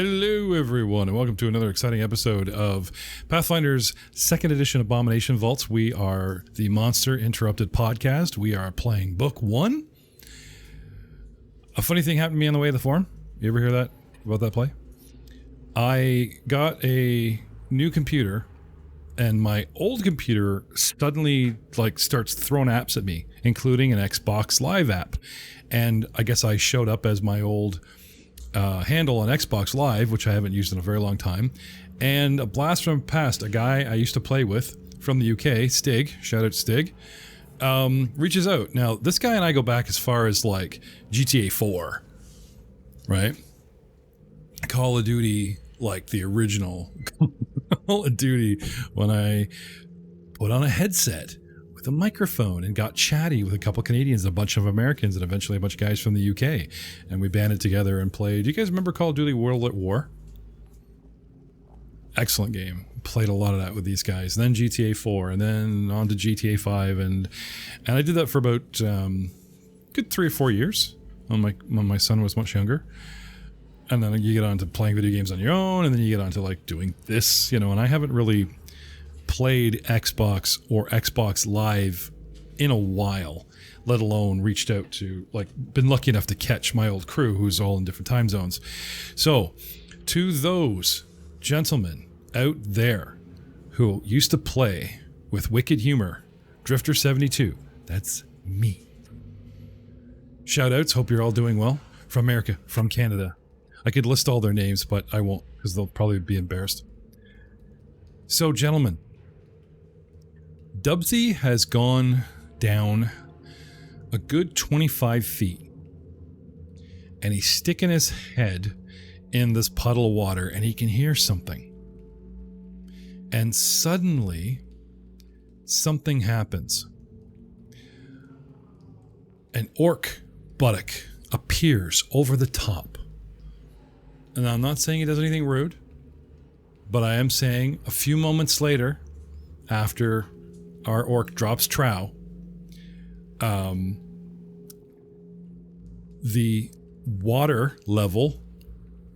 Hello, everyone, and welcome to another exciting episode of Pathfinder's 2nd edition Abomination Vaults. We are the Monster Interrupted podcast. We are playing Book 1. A funny thing happened to me on the way to the forum. You ever hear that about that play? I got a new computer, and my old computer suddenly starts throwing apps at me, including an Xbox Live app. And I guess I showed up as my old handle on Xbox Live, which I haven't used in a very long time, and a blast from the past, a guy I used to play with from the UK, Stig, shout out Stig, reaches out. Now, this guy and I go back as far as like GTA 4, right? Call of Duty, like the original Call of Duty, when I put on a headset with a microphone and got chatty with a couple Canadians, a bunch of Americans, and eventually a bunch of guys from the UK. And we banded together and played. Do you guys remember Call of Duty World at War? Excellent game. Played a lot of that with these guys. Then GTA 4, and then on to GTA 5. And I did that for about good 3 or 4 years when my son was much younger. And then you get on to playing video games on your own, and then you get on to like doing this, and I haven't really played Xbox or Xbox Live in a while, let alone reached out to, been lucky enough to catch my old crew who's all in different time zones. So, to those gentlemen out there who used to play with Wicked Humor, Drifter72, that's me. Shout outs, hope you're all doing well. From America, from Canada. I could list all their names, but I won't, because they'll probably be embarrassed. So, gentlemen, DUBSIE has gone down a good 25 feet, and he's sticking his head in this puddle of water, and he can hear something. And suddenly, something happens. An orc buttock appears over the top. And I'm not saying he does anything rude, but I am saying a few moments later, after our orc drops trow, the water level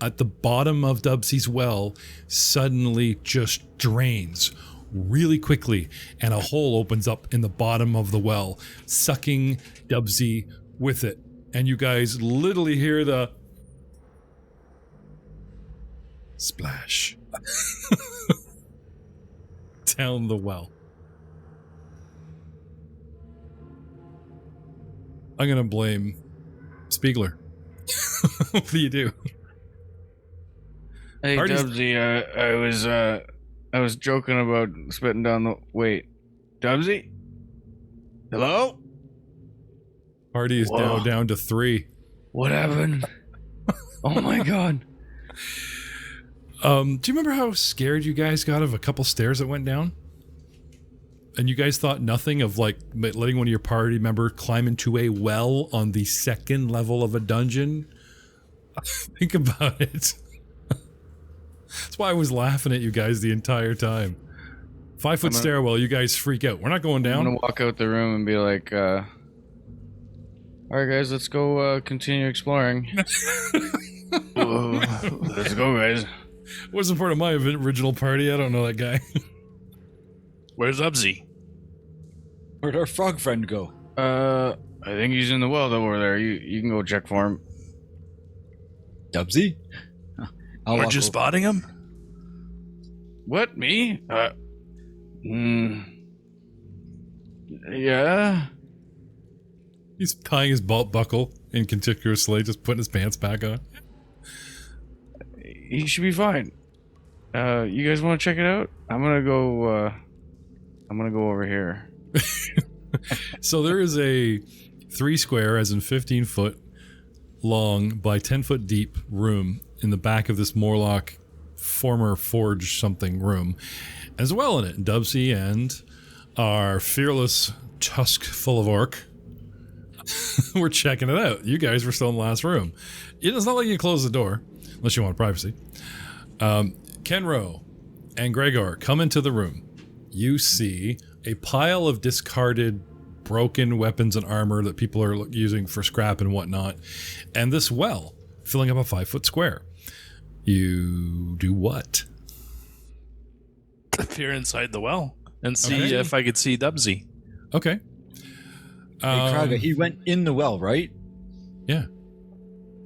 at the bottom of DUBSIE's well suddenly just drains really quickly, and a hole opens up in the bottom of the well, sucking DUBSIE with it. And you guys literally hear the splash down the well. I'm gonna blame Spiegler. What do you do? Hey, DUBSIE, I was joking about spitting down the... Wait. DUBSIE? Hello? Party is now down to 3. What happened? Oh my god. Do you remember how scared you guys got of a couple stairs that went down? And you guys thought nothing of letting one of your party members climb into a well on the 2nd level of a dungeon? Think about it. That's why I was laughing at you guys the entire time. 5-foot stairwell, you guys freak out. We're not going down. I'm gonna walk out the room and be like, alright guys, let's go continue exploring. Let's go, guys. Wasn't part of my original party. I don't know that guy. Where's DUBSIE? Where'd our frog friend go? I think he's in the well over there. You can go check for him. DUBSIE? Aren't you spotting him? What, me? Yeah. He's tying his belt buckle inconspicuously, just putting his pants back on. He should be fine. You guys want to check it out? I'm gonna go over here. So there is a 3 square, as in 15 foot long by 10 foot deep room in the back of this Morlock former forge something room. As well in it, DUBSIE and our fearless tusk full of orc. We're checking it out. You guys were still in the last room. It's not like you close the door, unless you want privacy. Kenro and Gregor come into the room. You see a pile of discarded, broken weapons and armor that people are using for scrap and whatnot, and this well filling up a 5-foot square. You do what? Peer inside the well and see if I could see DUBSIE. Okay. Hey, Kraga, he went in the well, right? Yeah.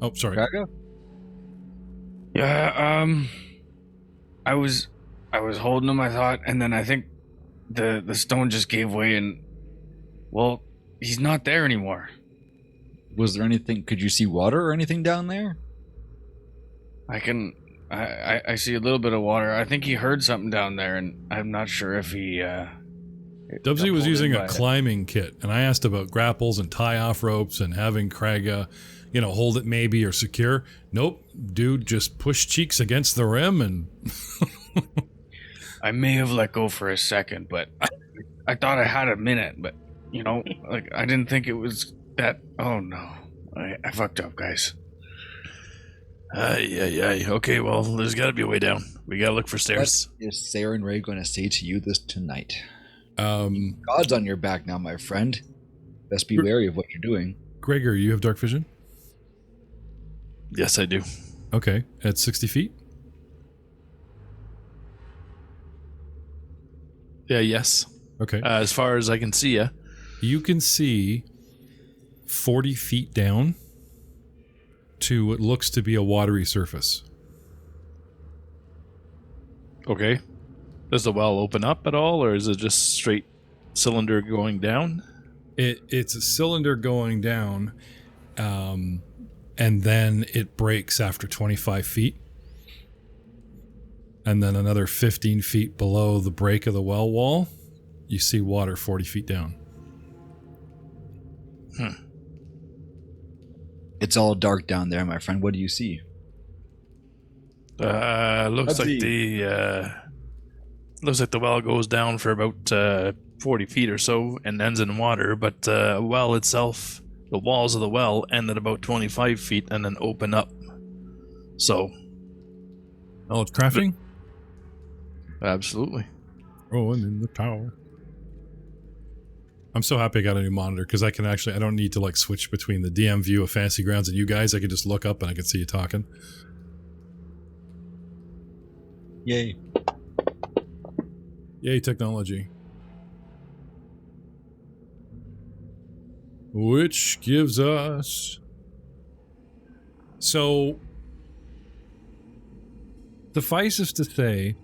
Oh, sorry. Kraga? Yeah, I was holding him, I thought, and then I think the stone just gave way and, well, he's not there anymore. Was there anything, could you see water or anything down there? I see a little bit of water. I think he heard something down there, and I'm not sure if he, DUBSIE was using a climbing kit, and I asked about grapples and tie-off ropes and having Kraga, hold it maybe or secure. Nope, dude just pushed cheeks against the rim and... I may have let go for a second, but I thought I had a minute, but, I didn't think it was that... Oh, no. I fucked up, guys. Okay, well, there's got to be a way down. We got to look for stairs. What is Sarah and Ray going to say to you this tonight? God's on your back now, my friend. Best be wary of what you're doing. Gregor, you have dark vision? Yes, I do. Okay, at 60 feet? Yeah, yes. Okay. As far as I can see, yeah. You can see 40 feet down to what looks to be a watery surface. Okay. Does the well open up at all, or is it just straight cylinder going down? It's a cylinder going down, and then it breaks after 25 feet. And then another 15 feet below the break of the well wall, you see water 40 feet down. It's all dark down there, my friend. What do you see? Looks like the well goes down for about 40 feet or so and ends in water, but well itself, the walls of the well end at about 25 feet and then open up. So. Oh, it's crafting? Absolutely. Rolling in the tower. I'm so happy I got a new monitor because I don't need to switch between the DM view of Fantasy Grounds and you guys. I can just look up and I can see you talking. Yay. Yay, technology. Which gives us... So, suffices to say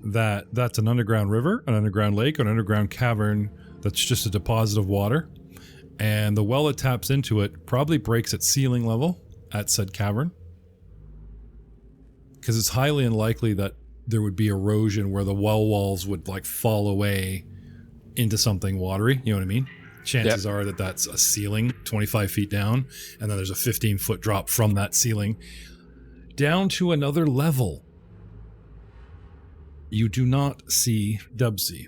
that that's an underground river, an underground lake, or an underground cavern that's just a deposit of water. And the well it taps into it probably breaks at ceiling level at said cavern. Because it's highly unlikely that there would be erosion where the well walls would fall away into something watery. You know what I mean? Chances are that that's a ceiling 25 feet down, and then there's a 15-foot drop from that ceiling down to another level. You do not see DUBSIE.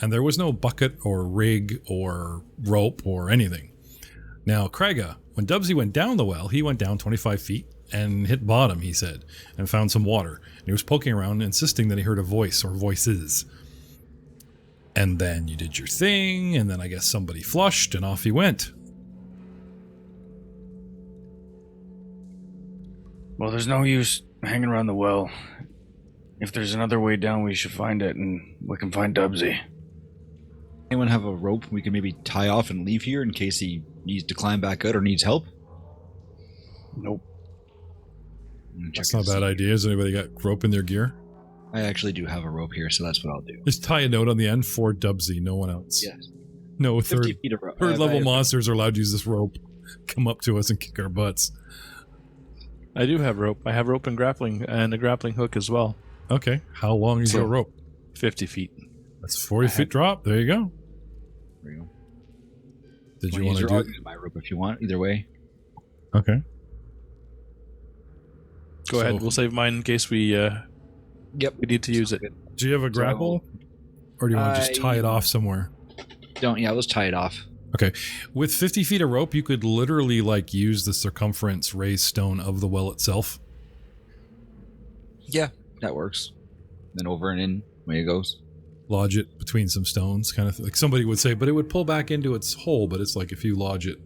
And there was no bucket or rig or rope or anything. Now, Kraga, when DUBSIE went down the well, he went down 25 feet and hit bottom, he said, and found some water. And he was poking around, insisting that he heard a voice or voices. And then you did your thing, and then I guess somebody flushed, and off he went. Well, there's no use hanging around the well. If there's another way down, we should find it, and we can find DUBSIE. Anyone have a rope we can maybe tie off and leave here in case he needs to climb back out or needs help? Nope. That's not a bad idea. Has anybody got rope in their gear? I actually do have a rope here, so that's what I'll do. Just tie a note on the end for DUBSIE, no one else. Yes. No, 50 feet of rope. Third level monsters are allowed to use this rope. Come up to us and kick our butts. I do have rope. I have rope and a grappling hook as well. Okay. How long is your rope? 50 feet. That's 40 feet drop. There you go. There you go. Did you want to do my rope if you want? Either way. Okay. Go ahead. We'll save mine in case we we need to use it. Do you have a grapple? Or do you want to just tie it off somewhere? Let's tie it off. Okay. With 50 feet of rope, you could literally use the circumference raised stone of the well itself. Yeah, that works. Then over and in, away it goes. Lodge it between some stones, kind of like somebody would say, but it would pull back into its hole, but it's if you lodge it,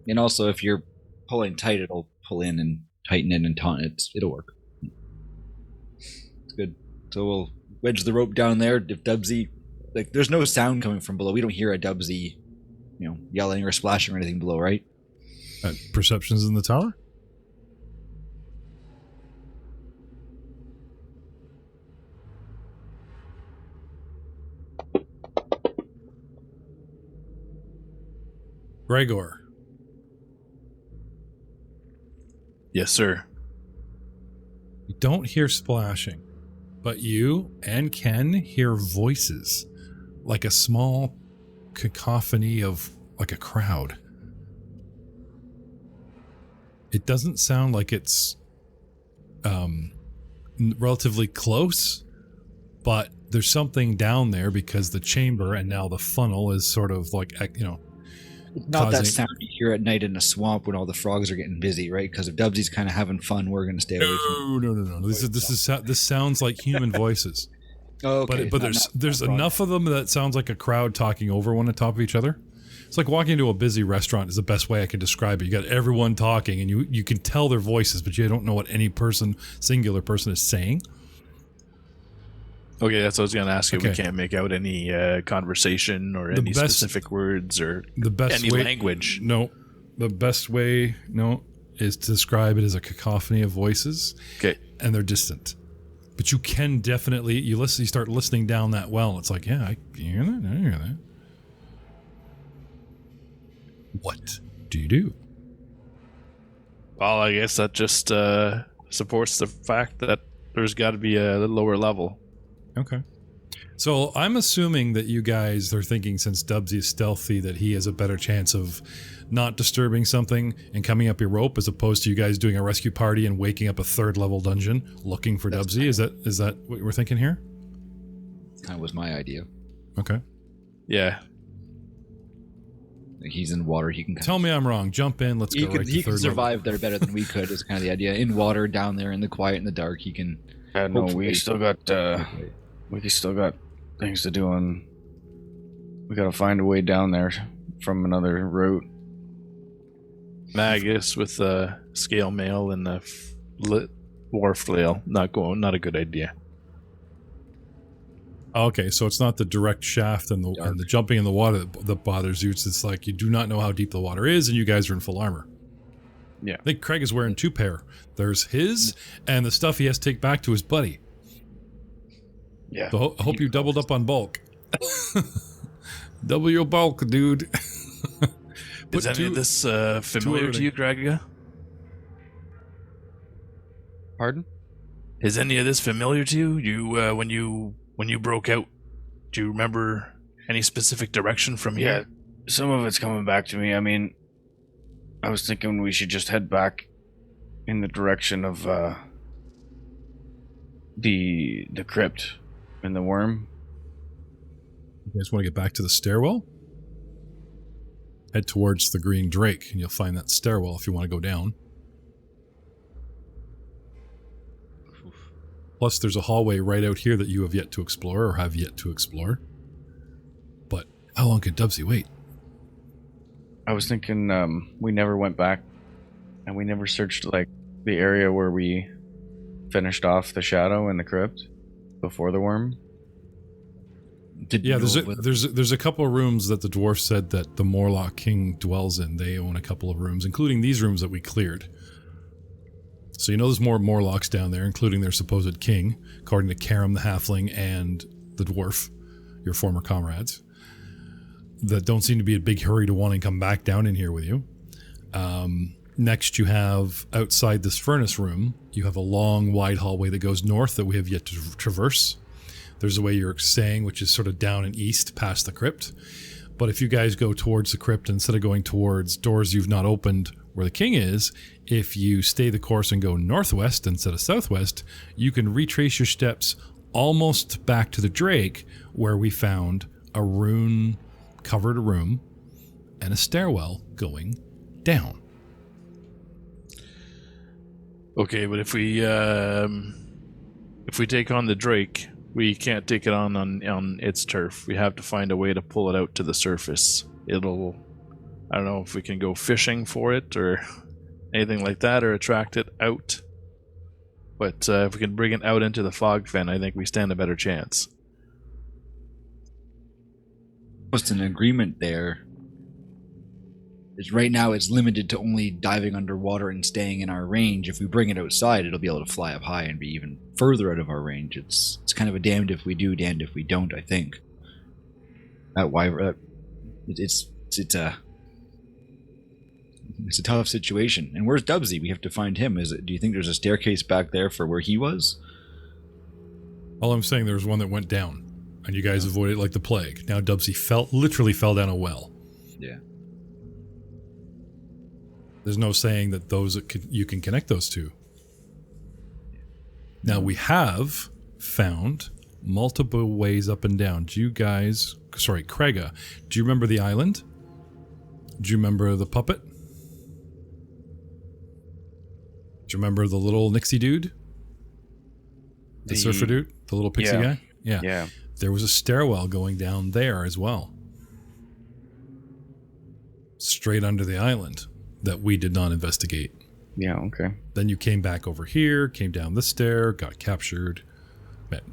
And also, if you're pulling tight, it'll pull in and tighten it and taut it. It'll work. It's good. So we'll wedge the rope down there. If DUBSIE, like, there's no sound coming from below. We don't hear a DUBSIE, yelling or splashing or anything below, right? Perceptions in the tower? Gregor. Yes, sir. You don't hear splashing, but you and Ken hear voices, like a small cacophony of, like, a crowd. It doesn't sound like it's relatively close, but there's something down there because the chamber and now the funnel is sort of like, Not that sound you hear at night in a swamp when all the frogs are getting busy, right? Because if DUBSIE's kind of having fun, we're going to stay away from it. No. This sounds like human voices. Oh, okay. But there's enough of them that sounds like a crowd talking over one on top of each other. It's like walking into a busy restaurant is the best way I can describe it. You got everyone talking, and you can tell their voices, but you don't know what any singular person is saying. Okay, that's what I was going to ask you. Okay. We can't make out any conversation or any specific words or any language. No. The best way, is to describe it as a cacophony of voices. Okay. And they're distant. But you can definitely, you start listening down that well. It's like, yeah, I hear that. What do you do? Well, I guess that just supports the fact that there's got to be a lower level. Okay. So I'm assuming that you guys are thinking, since DUBSIE is stealthy, that he has a better chance of not disturbing something and coming up your rope, as opposed to you guys doing a rescue party and waking up a 3rd level dungeon looking for DUBSIE. Is that what we're thinking here? That was my idea. Okay. Yeah. He's in water. He can tell me I'm wrong. Jump in. Let's go right to 3rd level. He can survive there better than we could. Is kind of the idea. In water, down there, in the quiet, in the dark, he can. No, we still got things to do. We got to find a way down there from another route. I guess with the scale mail and the lit wharf flail, not a good idea. Okay, so it's not the direct shaft and the jumping in the water that bothers you. It's like you do not know how deep the water is, and you guys are in full armor. Yeah. I think Craig is wearing 2 pair. There's his and the stuff he has to take back to his buddy. Yeah. So I hope you doubled up on bulk. Double your bulk, dude. Is any of this familiar to you, Draga? Pardon? Is any of this familiar to you? You when you broke out, do you remember any specific direction from here? Yeah, some of it's coming back to me. I mean, I was thinking we should just head back in the direction of the crypt and the worm. You guys want to get back to the stairwell? Head towards the Green Drake, and you'll find that stairwell if you want to go down. Plus, there's a hallway right out here that you have yet to explore, or have yet to explore. But how long could DUBSIE wait? I was thinking we never went back, and we never searched like the area where we finished off the shadow and the crypt before the worm. There's a couple of rooms that the dwarf said that the Morlock King dwells in. They own a couple of rooms, including these rooms that we cleared. So you know there's more Morlocks down there, including their supposed king, according to Karam the Halfling and the dwarf, your former comrades, that don't seem to be in a big hurry to want to come back down in here with you. Next, you have, outside this furnace room, you have a long, wide hallway that goes north that we have yet to traverse. There's a way you're saying, which is sort of down and east past the crypt. But if you guys go towards the crypt, instead of going towards doors you've not opened where the king is, if you stay the course and go northwest instead of southwest, you can retrace your steps almost back to the Drake, where we found a rune-covered room and a stairwell going down. Okay, but if we take on the Drake, we can't take it on its turf. We have to find a way to pull it out to the surface. I don't know if we can go fishing for it, or anything like that or attract it out. But if we can bring it out into the fog fin, I think we stand a better chance. Just an agreement there. Is right now it's limited to only diving underwater and staying in our range. If we bring it outside, it'll be able to fly up high and be even further out of our range. It's kind of a damned if we do, damned if we don't, I think. It's a tough situation. And where's DUBSIE? We have to find him. Do you think there's a staircase back there for where he was? All I'm saying, there's one that went down, and you guys avoided it like the plague. Now DUBSIE literally fell down a well. Yeah. There's no saying that you can connect those two. Now we have found multiple ways up and down. Craiga, do you remember the island? Do you remember the puppet? Do you remember the little Nixie dude? The surfer dude? The little pixie guy? Yeah. There was a stairwell going down there as well. Straight under the island that we did not investigate. Yeah, okay. Then you came back over here, came down the stair, got captured,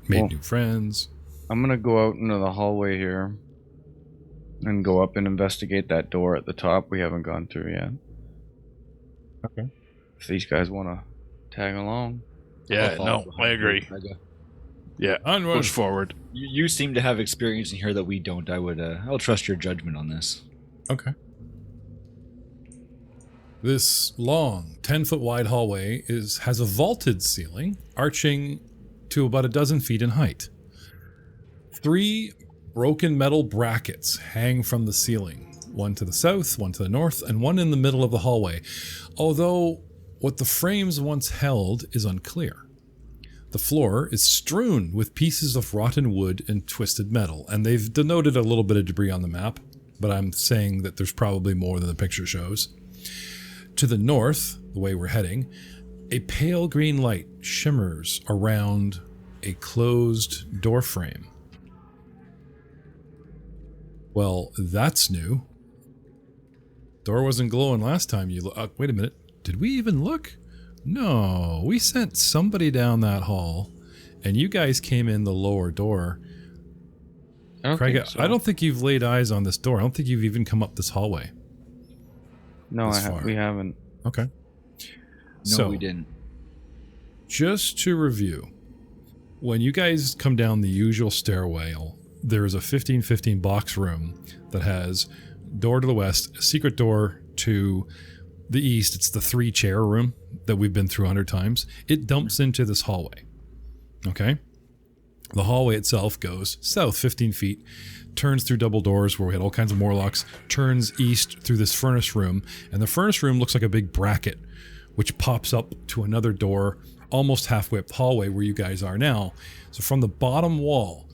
made new friends. I'm going to go out into the hallway here and go up and investigate that door at the top we haven't gone through yet. Okay. If these guys want to tag along. Yeah, no, I agree. Yeah, onward. Push forward. You seem to have experience in here that we don't. I'll trust your judgment on this. Okay. This long, 10-foot wide hallway has a vaulted ceiling, arching to about 12 feet in height. 3 broken metal brackets hang from the ceiling, one to the south, one to the north, and one in the middle of the hallway, although what the frames once held is unclear. The floor is strewn with pieces of rotten wood and twisted metal, and they've denoted a little bit of debris on the map, but I'm saying that there's probably more than the picture shows. To the north, the way we're heading, a pale green light shimmers around a closed door frame. Well, that's new. Door wasn't glowing last time you looked. Wait a minute. Did we even look? No, we sent somebody down that hall, and you guys came in the lower door. Craig, I don't think you've laid eyes on this door. I don't think you've even come up this hallway. No, we haven't. Okay. No, we didn't. Just to review, when you guys come down the usual stairway, there's a 15-15 box room that has door to the west, a secret door to the east. It's the 3-chair room that we've been through 100 times. It dumps into this hallway. Okay? The hallway itself goes south 15 feet, turns through double doors where we had all kinds of Morlocks, turns east through this furnace room, and the furnace room looks like a big bracket, which pops up to another door almost halfway up the hallway where you guys are now. So from the bottom wall,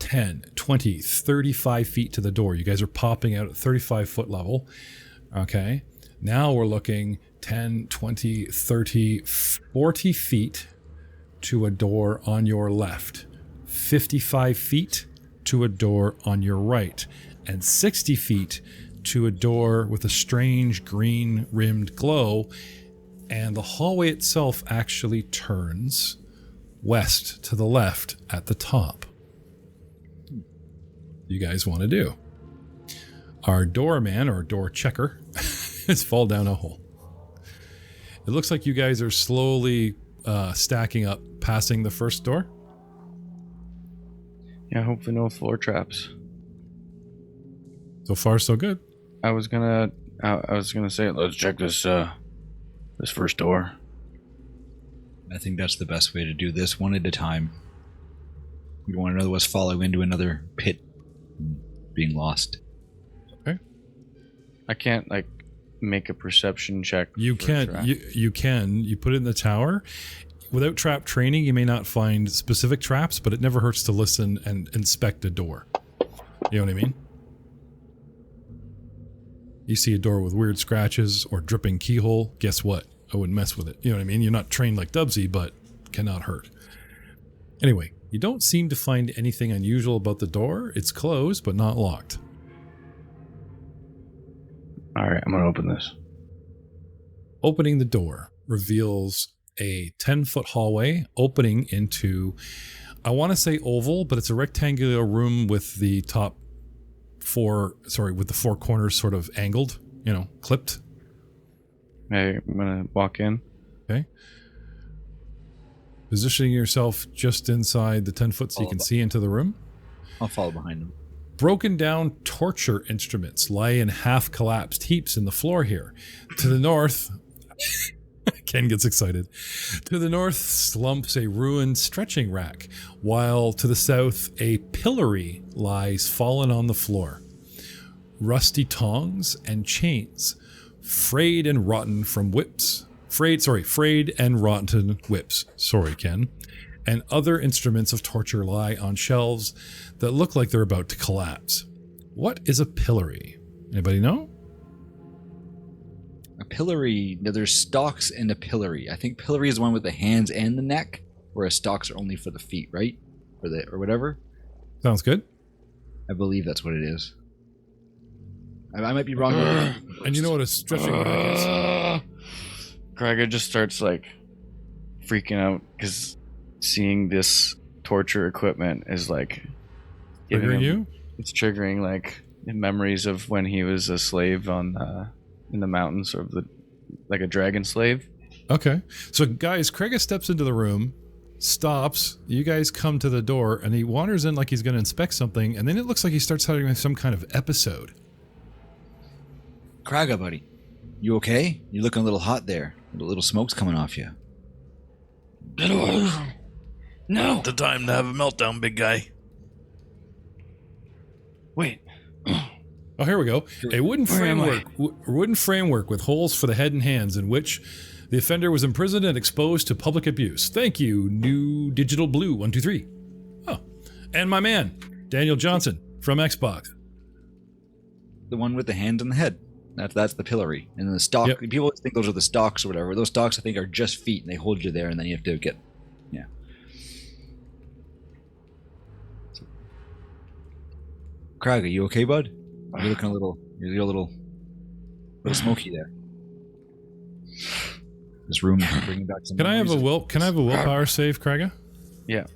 10, 20, 35 feet to the door, you guys are popping out at 35-foot level. Okay? Now we're looking 10, 20, 30, 40 feet to a door on your left, 55 feet to a door on your right, and 60 feet to a door with a strange green-rimmed glow, and the hallway itself actually turns west to the left at the top. You guys want to do? Our doorman, or door checker, has fallen down a hole. It looks like you guys are slowly stacking up, passing the first door. Yeah, hopefully no floor traps. So far, so good. I was gonna say, let's check this first door. I think that's the best way to do this, one at a time. We don't want to know what's falling into another pit and being lost. Okay. I can't make a perception check. You can. You can. You put it in the tower. Without trap training, you may not find specific traps, but it never hurts to listen and inspect a door. You know what I mean? You see a door with weird scratches or dripping keyhole, guess what? I wouldn't mess with it. You know what I mean? You're not trained like DUBSIE, but cannot hurt. Anyway, you don't seem to find anything unusual about the door. It's closed, but not locked. All right, I'm going to open this. Opening the door reveals a 10-foot hallway opening into, I want to say oval, but it's a rectangular room with the with the four corners sort of angled, clipped. Hey, I'm gonna walk in. Okay. Positioning yourself just inside the 10-foot so you can see into the room. I'll follow behind him. Broken down torture instruments lie in half-collapsed heaps in the floor here. To the north, Ken gets excited. To the north slumps a ruined stretching rack, while to the south a pillory lies fallen on the floor. Rusty tongs and chains, frayed and rotten whips. Sorry, Ken. And other instruments of torture lie on shelves that look like they're about to collapse. What is a pillory? Anybody know? A pillory, no, there's stalks and a pillory. I think pillory is the one with the hands and the neck, whereas stalks are only for the feet, right? Or whatever. Sounds good. I believe that's what it is. I might be wrong. And you know what a stretching rack is? Craig just starts like freaking out because seeing this torture equipment is like Triggering you? It's triggering like memories of when he was a slave in the mountains, or like a dragon slave. Okay. So guys, Craig steps into the room, stops, you guys come to the door, and he wanders in like he's going to inspect something, and then it looks like he starts having some kind of episode. Kraga, buddy. You okay? You're looking a little hot there. A little smoke's coming off you. No. Not the time to have a meltdown, big guy. Wait. Oh, here we go. A wooden framework with holes for the head and hands, in which the offender was imprisoned and exposed to public abuse. Thank you, New Digital Blue 123. Oh, and my man, Daniel Johnson from Xbox. The one with the hands and the head. That's the pillory. And then the stalk, Yep. People always think those are the stalks or whatever. Those stalks, I think, are just feet, and they hold you there, and then you have to get... Yeah. Craig, are you okay, bud? You're looking a little smoky there. This room bringing back some... Can I have a willpower save, Craig? Yeah.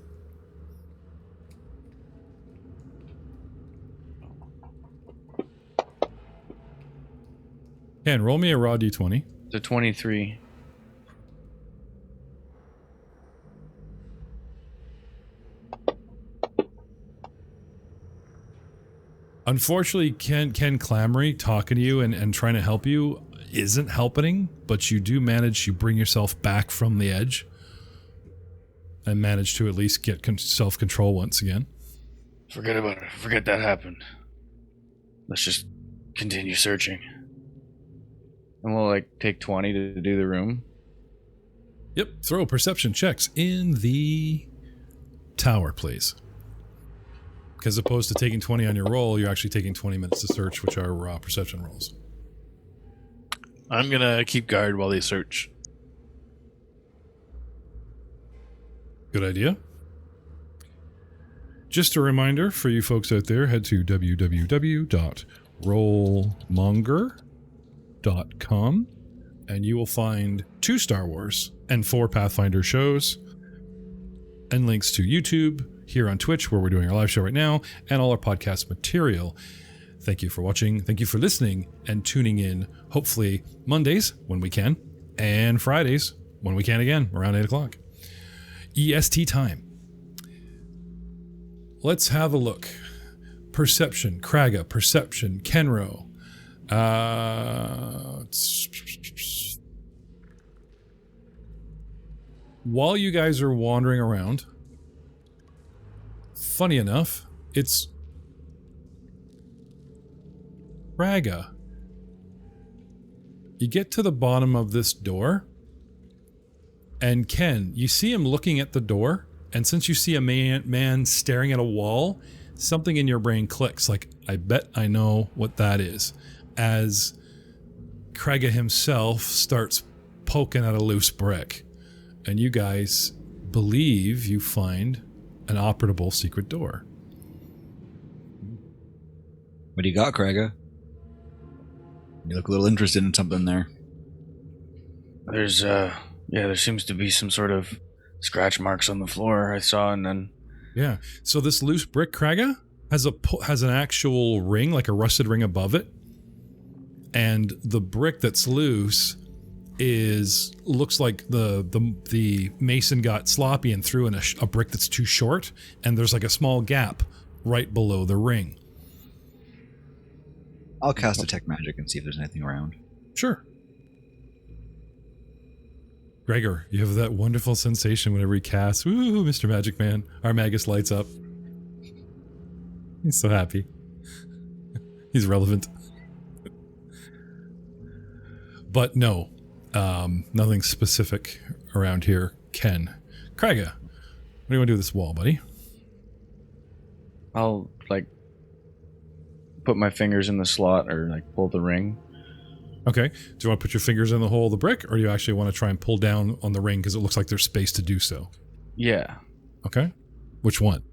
Ken, roll me a raw d20. It's a 23. Unfortunately, Ken Clamory talking to you and trying to help you isn't helping, but you do manage, you bring yourself back from the edge and manage to at least get self-control once again. Forget about it. Forget that happened. Let's just continue searching. And we'll take 20 to do the room. Yep, throw perception checks in the tower, please. As opposed to taking 20 on your roll, you're actually taking 20 minutes to search, which are raw perception rolls. I'm gonna keep guard while they search. Good idea. Just a reminder for you folks out there, head to www.rollmonger.com and you will find 2 Star Wars and 4 Pathfinder shows and links to YouTube, here on Twitch, where we're doing our live show right now, and all our podcast material. Thank you for watching. Thank you for listening and tuning in, hopefully Mondays when we can, and Fridays when we can again, around 8 o'clock. EST time. Let's have a look. Perception, Kraga, Perception, Kenro. While you guys are wandering around, funny enough, it's Kraga. You get to the bottom of this door, and Ken, you see him looking at the door, and since you see a man staring at a wall, something in your brain clicks, like, I bet I know what that is, as Kraga himself starts poking at a loose brick, and you guys believe you find an operable secret door. What do you got, Kraga? You look a little interested in something there. There seems to be some sort of scratch marks on the floor I saw, and then Yeah. So this loose brick, Kraga, has an actual ring, like a rusted ring above it. And the brick that's loose looks like the mason got sloppy and threw in a brick that's too short, and there's like a small gap right below the ring. I'll cast Detect Magic and see if there's anything around. Sure. Gregor, you have that wonderful sensation whenever he casts. Woo, Mr. Magic Man. Our Magus lights up. He's so happy. He's relevant. But no, nothing specific around here. Ken. Kraga, what do you want to do with this wall, buddy? I'll put my fingers in the slot or pull the ring. Okay. Do you want to put your fingers in the hole of the brick, or do you actually want to try and pull down on the ring because it looks like there's space to do so? Yeah. Okay. Which one?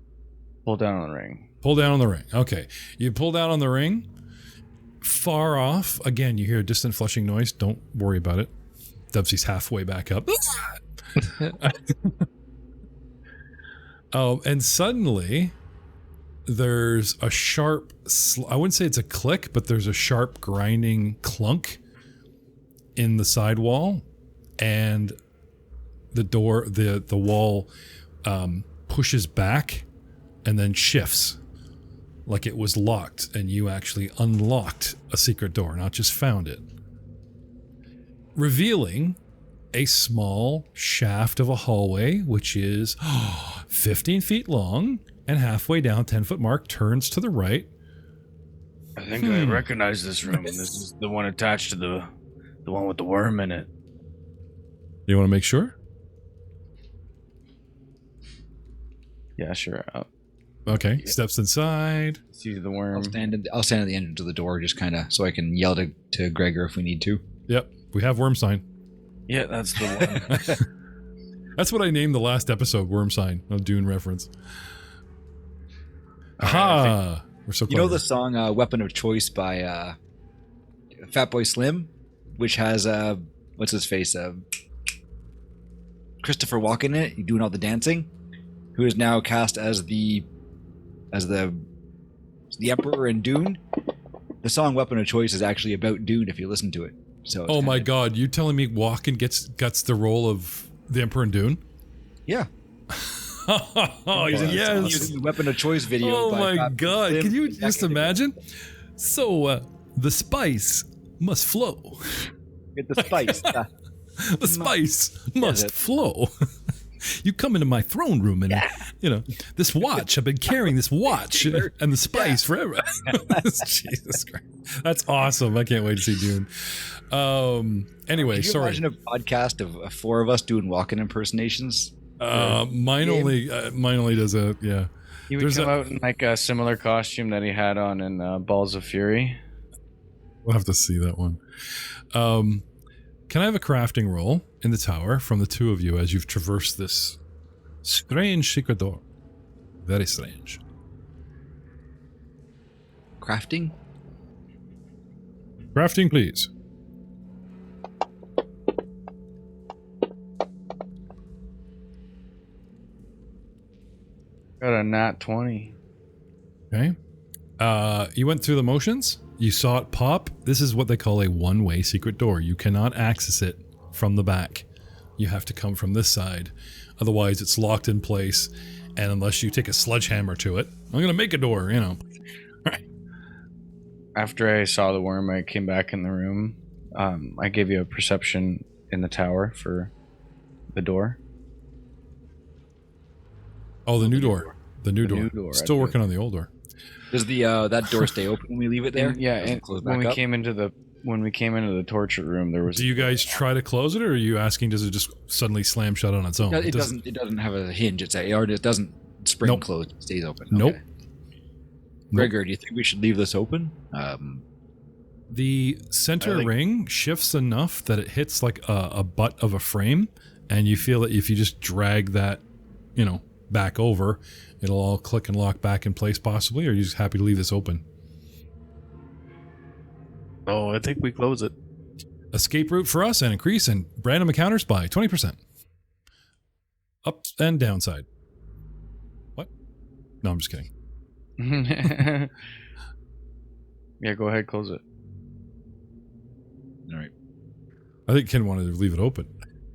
Pull down on the ring. Pull down on the ring. Okay. You pull down on the ring. Far off, again, you hear a distant flushing noise. Don't worry about it. DUBSIE's halfway back up. And suddenly, there's a sharp, I wouldn't say it's a click, but there's a sharp grinding clunk in the side wall, and the door, the wall pushes back and then shifts like it was locked, and you actually unlocked a secret door, not just found it, revealing a small shaft of a hallway, which is 15 feet long and halfway down 10-foot mark, turns to the right. I think I recognize this room. This is the one attached to the one with the worm in it. You want to make sure? Yeah, sure. Okay, steps inside. See the worm. I'll stand at the entrance of the door, just kind of so I can yell to Gregor if we need to. Yep, we have worm sign. Yeah, that's the one. That's what I named the last episode, worm sign, a Dune reference. Aha! We're so clever. You know the song "Weapon of Choice" by Fatboy Slim, which has what's his face, Christopher Walken in it, doing all the dancing, who is now cast as the Emperor in Dune. The song "Weapon of Choice" is actually about Dune if you listen to it. So oh my God, you telling me Walken gets the role of the Emperor in Dune? Yeah. Oh yes. Using the Weapon of Choice video. Oh by my God, Slim. can you just imagine? So the spice must flow. Get the spice. The spice must flow. You come into my throne room and, this watch, I've been carrying this watch and the spice forever. Jesus Christ. That's awesome. I can't wait to see Dune. Anyway, Can you sorry. imagine a podcast of four of us doing walk-in impersonations? Mine only does a, yeah. He would come out in a similar costume that he had on in Balls of Fury. We'll have to see that one. Can I have a crafting roll in the tower from the two of you as you've traversed this strange secret door? Very strange. Crafting? Crafting, please. Got a nat 20. Okay. You went through the motions. You saw it pop. This is what they call a one-way secret door. You cannot access it from the back. You have to come from this side. Otherwise, it's locked in place. And unless you take a sledgehammer to it, I'm going to make a door, Right. After I saw the worm, I came back in the room. I gave you a perception in the tower for the door. Oh, the new door. The new door. Still working on the old door. Does the that door stay open when we leave it there? And when we came into the torture room, there was. Do you guys try to close it, or are you asking? Does it just suddenly slam shut on its own? It doesn't. It doesn't have a hinge. It doesn't spring close. It stays open. Nope. Okay. Gregor, do you think we should leave this open? The center ring shifts enough that it hits like a butt of a frame, and you feel that if you just drag that, back over, it'll all click and lock back in place possibly, or are you just happy to leave this open? Oh, I think we close it. escape route for us and increase and random encounters by 20%. Up and downside. What? No, I'm just kidding. Yeah, go ahead, close it. All right. I think Ken wanted to leave it open.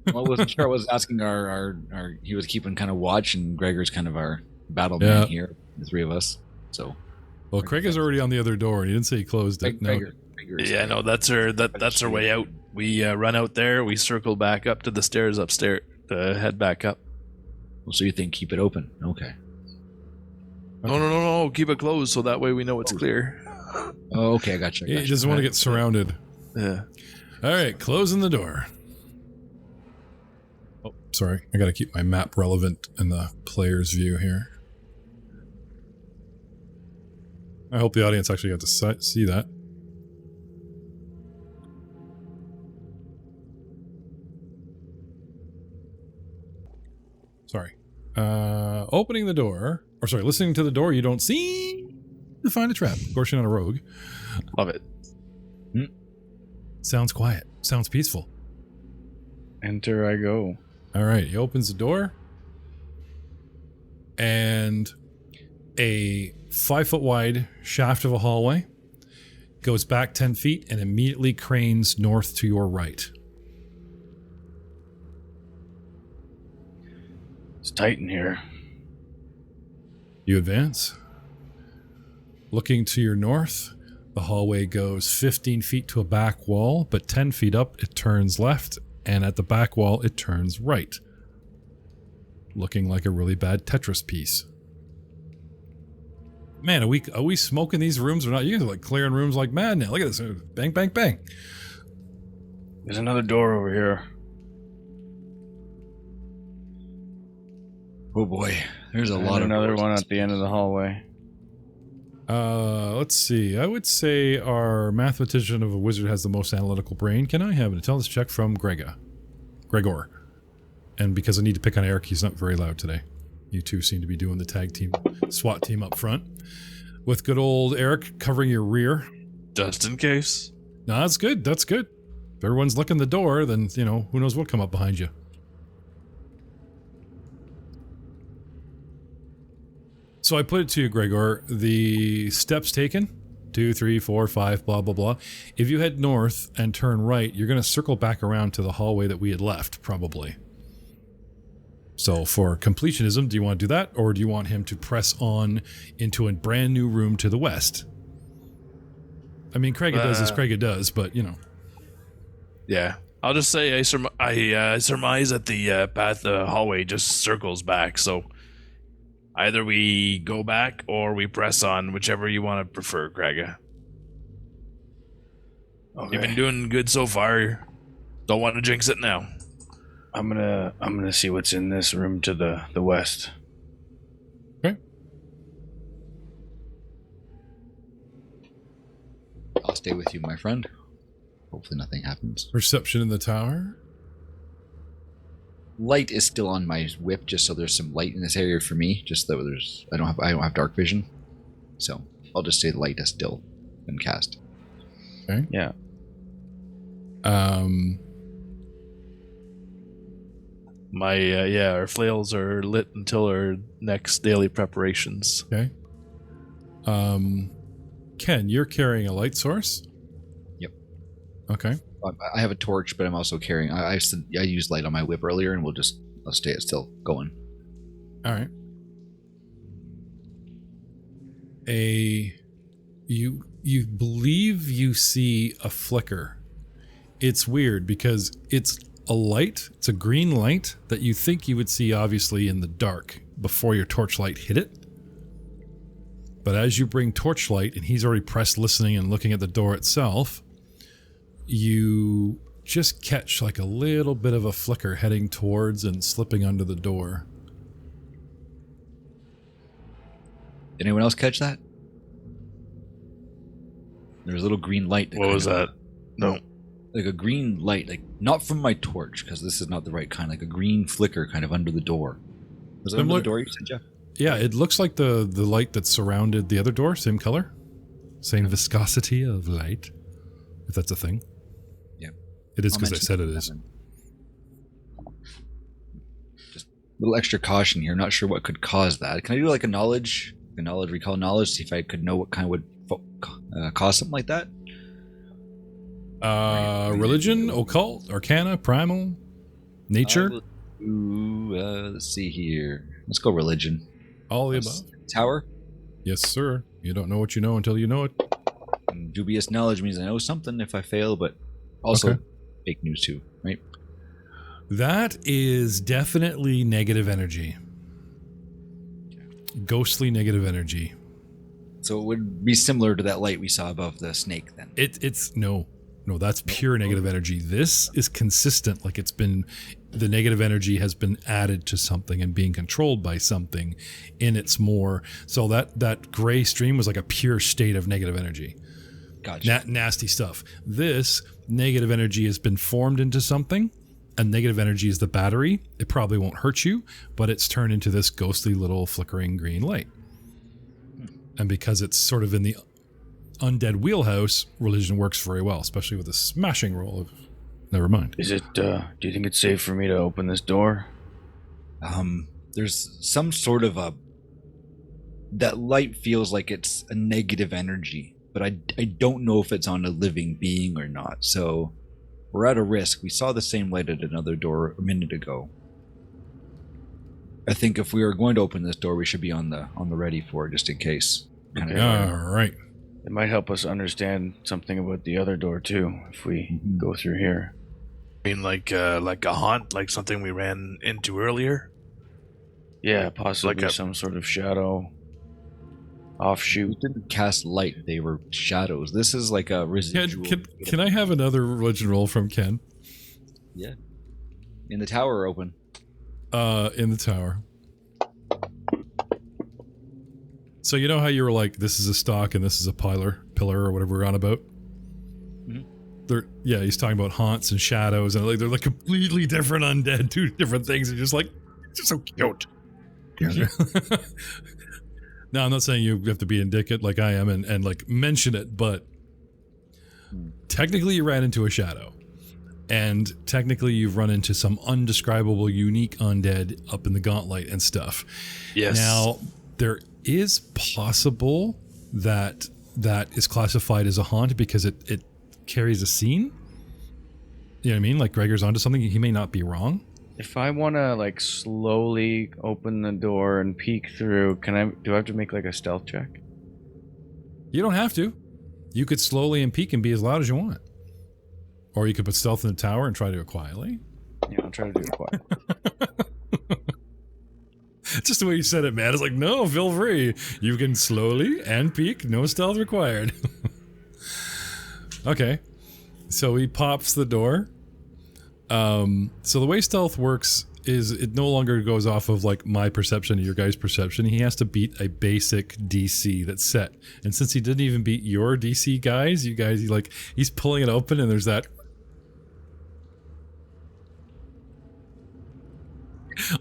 Well, I wasn't sure. I was asking our he was keeping kind of watch, and Gregor's kind of our battle man here, the three of us. So, well, Craig is already on the other door, and he didn't say he closed it. Gregor Yeah, no, that's our way out. We run out there, we circle back up to the stairs upstairs, head back up. Well, so you think keep it open? Okay. No, keep it closed so that way we know it's clear. Oh, okay, I got you. He doesn't want to get surrounded. Yeah. All right, closing the door. Oh, sorry. I got to keep my map relevant in the player's view here. I hope the audience actually got to see that. Sorry. Opening the door, or sorry, listening to the door, you don't see to find a trap. Of course, you're not a rogue. Love it. Sounds quiet. Sounds peaceful. Enter I go. All right, he opens the door, and a 5-foot wide shaft of a hallway goes back 10 feet and immediately cranes north to your right. It's tight in here. You advance. Looking to your north, the hallway goes 15 feet to a back wall, but 10 feet up it turns left, and at the back wall it turns right. Looking like a really bad Tetris piece. Man, are we smoking these rooms or not? You guys are like clearing rooms like mad now. Look at this. Bang, bang, bang. There's another door over here. Oh boy, there's a And lot of another doors. one at the end of the hallway. Let's see. I would say our mathematician of a wizard has the most analytical brain. Can I have an intelligence check from Gregor? And because I need to pick on Eric, he's not very loud today. You two seem to be doing the tag team, SWAT team up front. With good old Eric covering your rear. Just in case. No, that's good. That's good. If everyone's looking the door, then, you know, who knows what'll come up behind you. So I put it to you, Gregor, the steps taken, 2, 3, 4, 5, blah, blah, blah. If you head north and turn right, you're going to circle back around to the hallway that we had left, probably. So for completionism, do you want to do that? Or do you want him to press on into a brand new room to the west? I mean, Craig does as Craig does, but, you know. Yeah. I'll just say I surmise that the hallway just circles back, so either we go back or we press on, whichever you want to prefer, Craig. Okay. You've been doing good so far. Don't want to jinx it now. I'm gonna see what's in this room to the west. Okay. I'll stay with you, my friend. Hopefully nothing happens. Perception in the tower. Light is still on my whip, just so there's some light in this area for me. Just that I don't have dark vision, so I'll just say light is still been cast. Okay. Yeah. Our flails are lit until our next daily preparations. Okay. Ken, you're carrying a light source? Yep. Okay. I have a torch, but I'm also carrying. I used light on my whip earlier, and I'll stay it still going. All right. You believe you see a flicker. It's weird because it's a light. It's a green light that you think you would see obviously in the dark before your torchlight hit it. But as you bring torchlight and he's already pressed listening and looking at the door itself, you just catch like a little bit of a flicker heading towards and slipping under the door. Did anyone else catch that? There's a little green light. What was that? No. Like a green light, like not from my torch, because this is not the right kind. Like a green flicker, kind of under the door. Was it under the door you said, Jeff? Yeah, it looks like the light that surrounded the other door, same color, same viscosity of light, if that's a thing. Yeah. It is I'll because I mention said it it is. Just a little extra caution here. Not sure what could cause that. Can I do like a recall knowledge, see if I could know what kind would cause something like that? Religion, occult, arcana, primal, nature. Let's see here. Let's go religion. All the above. Tower. Yes, sir. You don't know what you know until you know it. And dubious knowledge means I know something if I fail, but also Okay. fake news too, right? That is definitely negative energy. Ghostly negative energy. So it would be similar to that light we saw above the snake then. It's no, that's pure negative energy. This is consistent, like it's been, the negative energy has been added to something and being controlled by something in its more. So that gray stream was like a pure state of negative energy. Gotcha. Nasty stuff. This negative energy has been formed into something, and negative energy is the battery. It probably won't hurt you, but it's turned into this ghostly little flickering green light. And because it's sort of in the undead wheelhouse, religion works very well, especially with a smashing roll of... Never mind. Is it, do you think it's safe for me to open this door? There's some sort of that light feels like it's a negative energy, but I don't know if it's on a living being or not. So we're at a risk. We saw the same light at another door a minute ago. I think if we are going to open this door, we should be on the ready for it, just in case. Okay. All right. It might help us understand something about the other door too, if we go through here. I mean, like a haunt, like something we ran into earlier. Yeah, possibly Like some sort of shadow offshoot. We didn't cast light; they were shadows. This is like a residual. Can I have another religion roll from Ken? Yeah. In the tower, open. In the tower. So you know how you were like, this is a stock and this is a pillar or whatever we're on about? Yeah, he's talking about haunts and shadows, and like they're like completely different undead, two different things. They're just like, it's just so cute. No, I'm not saying you have to be indicative like I am and like mention it, but technically you ran into a shadow. And technically you've run into some undescribable, unique undead up in the gauntlet and stuff. Yes. Now, there is possible that is classified as a haunt because it carries a scene. You know what I mean? Like Gregor's onto something. He may not be wrong. If I want to like slowly open the door and peek through, do I have to make like a stealth check? You don't have to. You could slowly and peek and be as loud as you want. Or you could put stealth in the tower and try to do it quietly. Yeah, I'll try to do it quiet. Just the way you said it, man. It's like, no, feel free. You can slowly and peek, no stealth required. Okay. So he pops the door. So the way stealth works is it no longer goes off of like my perception or your guy's perception. He has to beat a basic DC that's set. And since he didn't even beat your DC guys, he's pulling it open and there's that.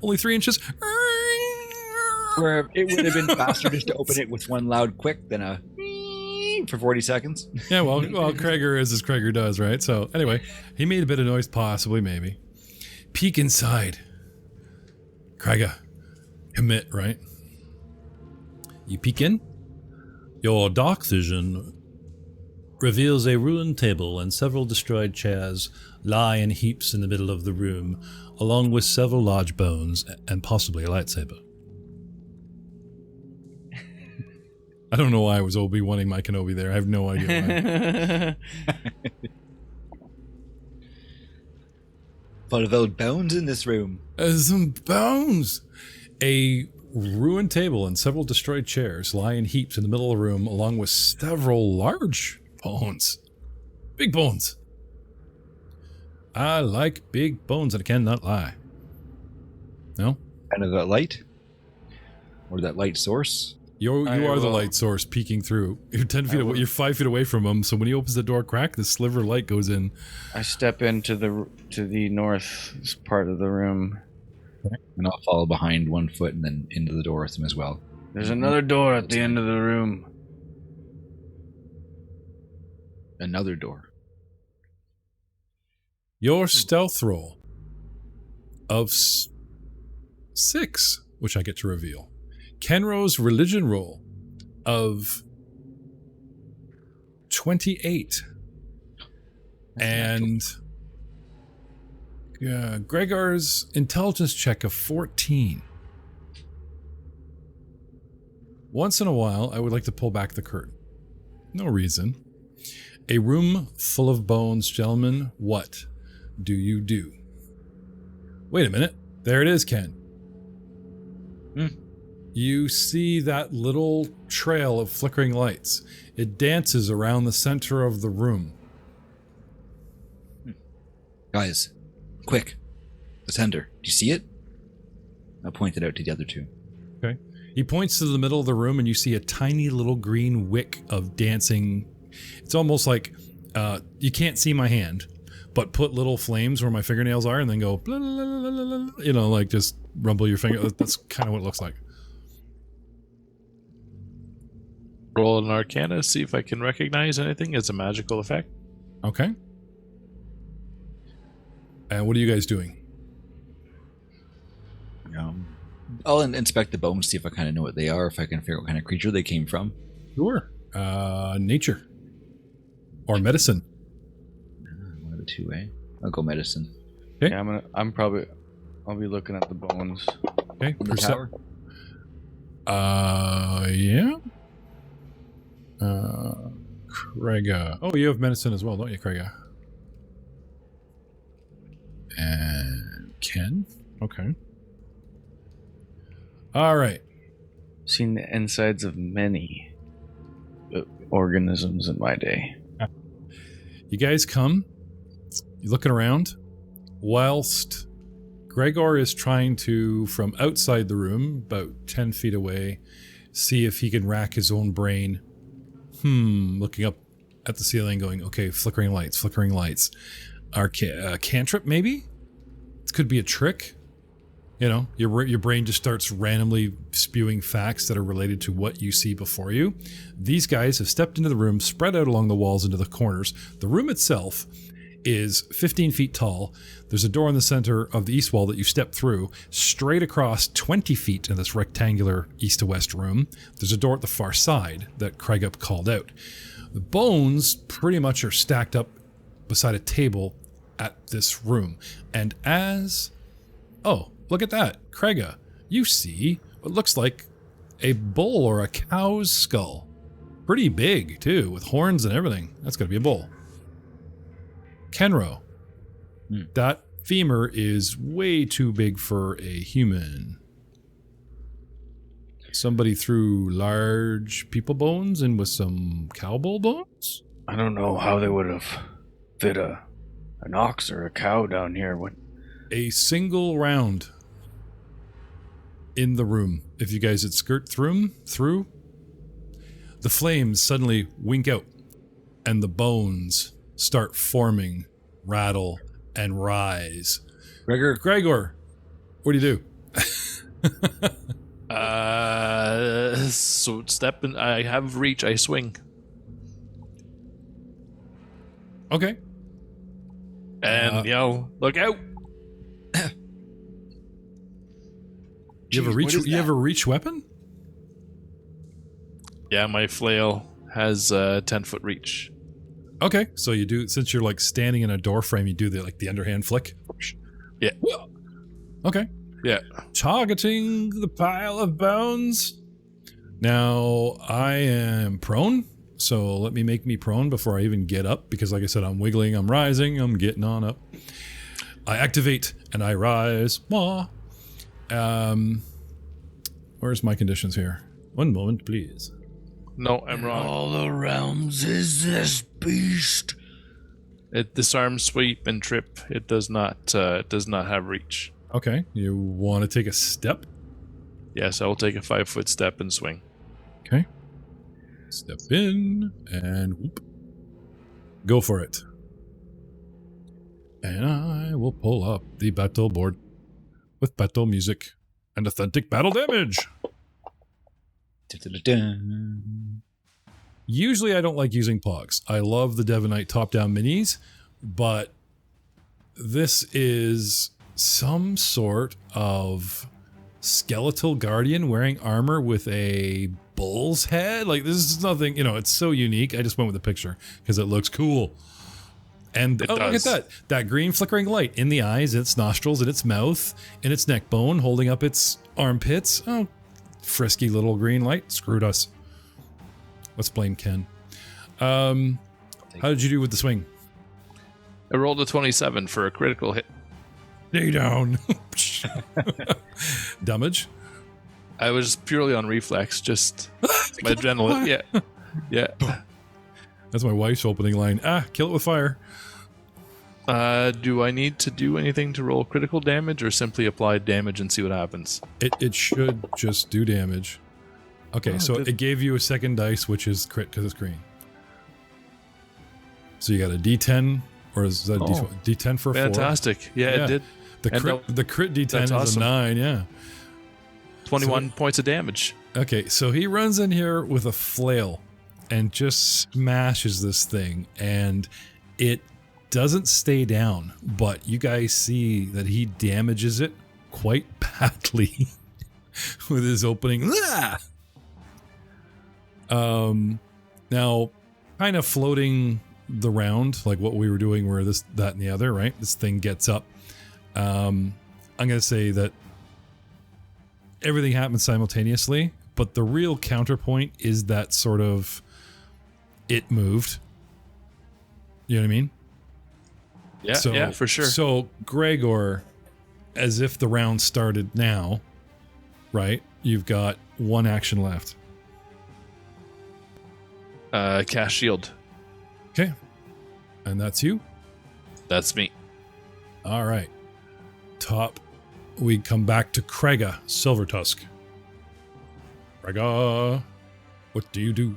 Only 3 inches. Where it would have been faster just to open it with one loud quick than a for 40 seconds. Yeah, well, Krager is as Krager does, right? So anyway, he made a bit of noise, possibly, maybe. Peek inside. Krager, commit, right? You peek in. Your dark vision reveals a ruined table and several destroyed chairs lie in heaps in the middle of the room, along with several large bones and possibly a lightsaber. I don't know why I was Obi-Wanning my Kenobi there. I have no idea why. But of those bones in this room. Some bones! A ruined table and several destroyed chairs lie in heaps in the middle of the room, along with several large bones. Big bones. I like big bones and I cannot lie. No? Kind of that light? Or that light source? You are the light source peeking through. You're 10 feet away. You're 5 feet away from him. So when he opens the door crack, the sliver of light goes in. I step into the north part of the room. And I'll follow behind 1 foot and then into the door with him as well. There's another door at the end of the room. Another door. Your stealth roll of 6, which I get to reveal. Kenro's religion roll of 28. And Gregor's intelligence check of 14. Once in a while, I would like to pull back the curtain. No reason. A room full of bones, gentlemen. What do you do? Wait a minute. There it is, Ken. You see that little trail of flickering lights. It dances around the center of the room. Guys, quick. The tender. Do you see it? I pointed out to the other two. Okay. He points to the middle of the room and you see a tiny little green wick of dancing. It's almost like you can't see my hand, but put little flames where my fingernails are and then go, blah, blah, blah, blah, blah, you know, like just rumble your finger. That's kind of what it looks like. Roll an Arcana, see if I can recognize anything as a magical effect. Okay. And what are you guys doing? I'll inspect the bones, see if I kind of know what they are, if I can figure out what kind of creature they came from. Sure. Nature. Or medicine. One of the two, eh? I'll go medicine. Okay. Yeah, I'll be looking at the bones. Okay. Tower? Yeah. Craiga. Oh, you have medicine as well, don't you, Craiga? And Ken? Okay. All right. Seen the insides of many organisms in my day. You guys come. You're looking around. Whilst Gregor is trying to, from outside the room, about 10 feet away, see if he can rack his own brain. Looking up at the ceiling going, okay, flickering lights. Cantrip, maybe? It could be a trick. You know, your brain just starts randomly spewing facts that are related to what you see before you. These guys have stepped into the room, spread out along the walls into the corners. The room itself is 15 feet tall. There's a door in the center of the east wall that you step through. Straight across 20 feet in this rectangular east to west room, there's a door at the far side that Craig called out. The bones pretty much are stacked up beside a table at this room. And look at that. Craiga, you see what looks like a bull or a cow's skull. Pretty big, too, with horns and everything. That's got to be a bull. Kenro, that femur is way too big for a human. Somebody threw large people bones in with some cow bull bones? I don't know how they would have fit an ox or a cow down here. A single round in the room. If you guys had skirt through, the flames suddenly wink out and the bones start forming, rattle, and rise. Gregor, what do you do? So step in. I have reach. I swing. Okay. And yell, look out! You have a reach. You have a reach weapon? Yeah, my flail has 10-foot reach. Okay, so you do, since you're like standing in a door frame, you do the underhand flick. Yeah. Okay. Yeah. Targeting the pile of bones. Now I am prone, so let me make me prone before I even get up, because like I said, I'm wiggling, I'm rising, I'm getting on up. I activate and I rise. Where's my conditions here? One moment, please. No, I'm wrong. All the realms is this beast. It disarms, sweep, and trip. It does not have reach. Okay, you want to take a step? Yes, I will take a 5-foot step and swing. Okay. Step in and whoop. Go for it. And I will pull up the battle board with battle music and authentic battle damage. Usually I don't like using pogs. I love the Devonite top-down minis, but this is some sort of skeletal guardian wearing armor with a bull's head. Like, this is nothing, it's so unique. I just went with the picture because it looks cool. And look at that green flickering light in the eyes, in its nostrils, in its mouth, in its neck bone, holding up its armpits. Oh, frisky little green light. Screwed us. Let's blame Ken. How did you do with the swing? I rolled a 27 for a critical hit. Lay down. Damage? I was purely on reflex, just my adrenaline. Yeah. That's my wife's opening line. Kill it with fire. Do I need to do anything to roll critical damage or simply apply damage and see what happens? It should just do damage. Okay, so it gave you a second dice, which is crit because it's green. So you got a D10, or is that a D10 for 4? Fantastic. Yeah, it did. The crit D10 is awesome. a 9, yeah. 21 points of damage. Okay, so he runs in here with a flail and just smashes this thing, and it doesn't stay down, but you guys see that he damages it quite badly with his opening. Now, kind of floating the round, like what we were doing, where this, that, and the other, right? This thing gets up. I'm going to say that everything happens simultaneously, but the real counterpoint is that sort of it moved. You know what I mean? Yeah, for sure. So Gregor, as if the round started now, right? You've got one action left. Cast shield. Okay. And that's you? That's me. All right. Top, we come back to Krega, Silvertusk. Krega, what do you do?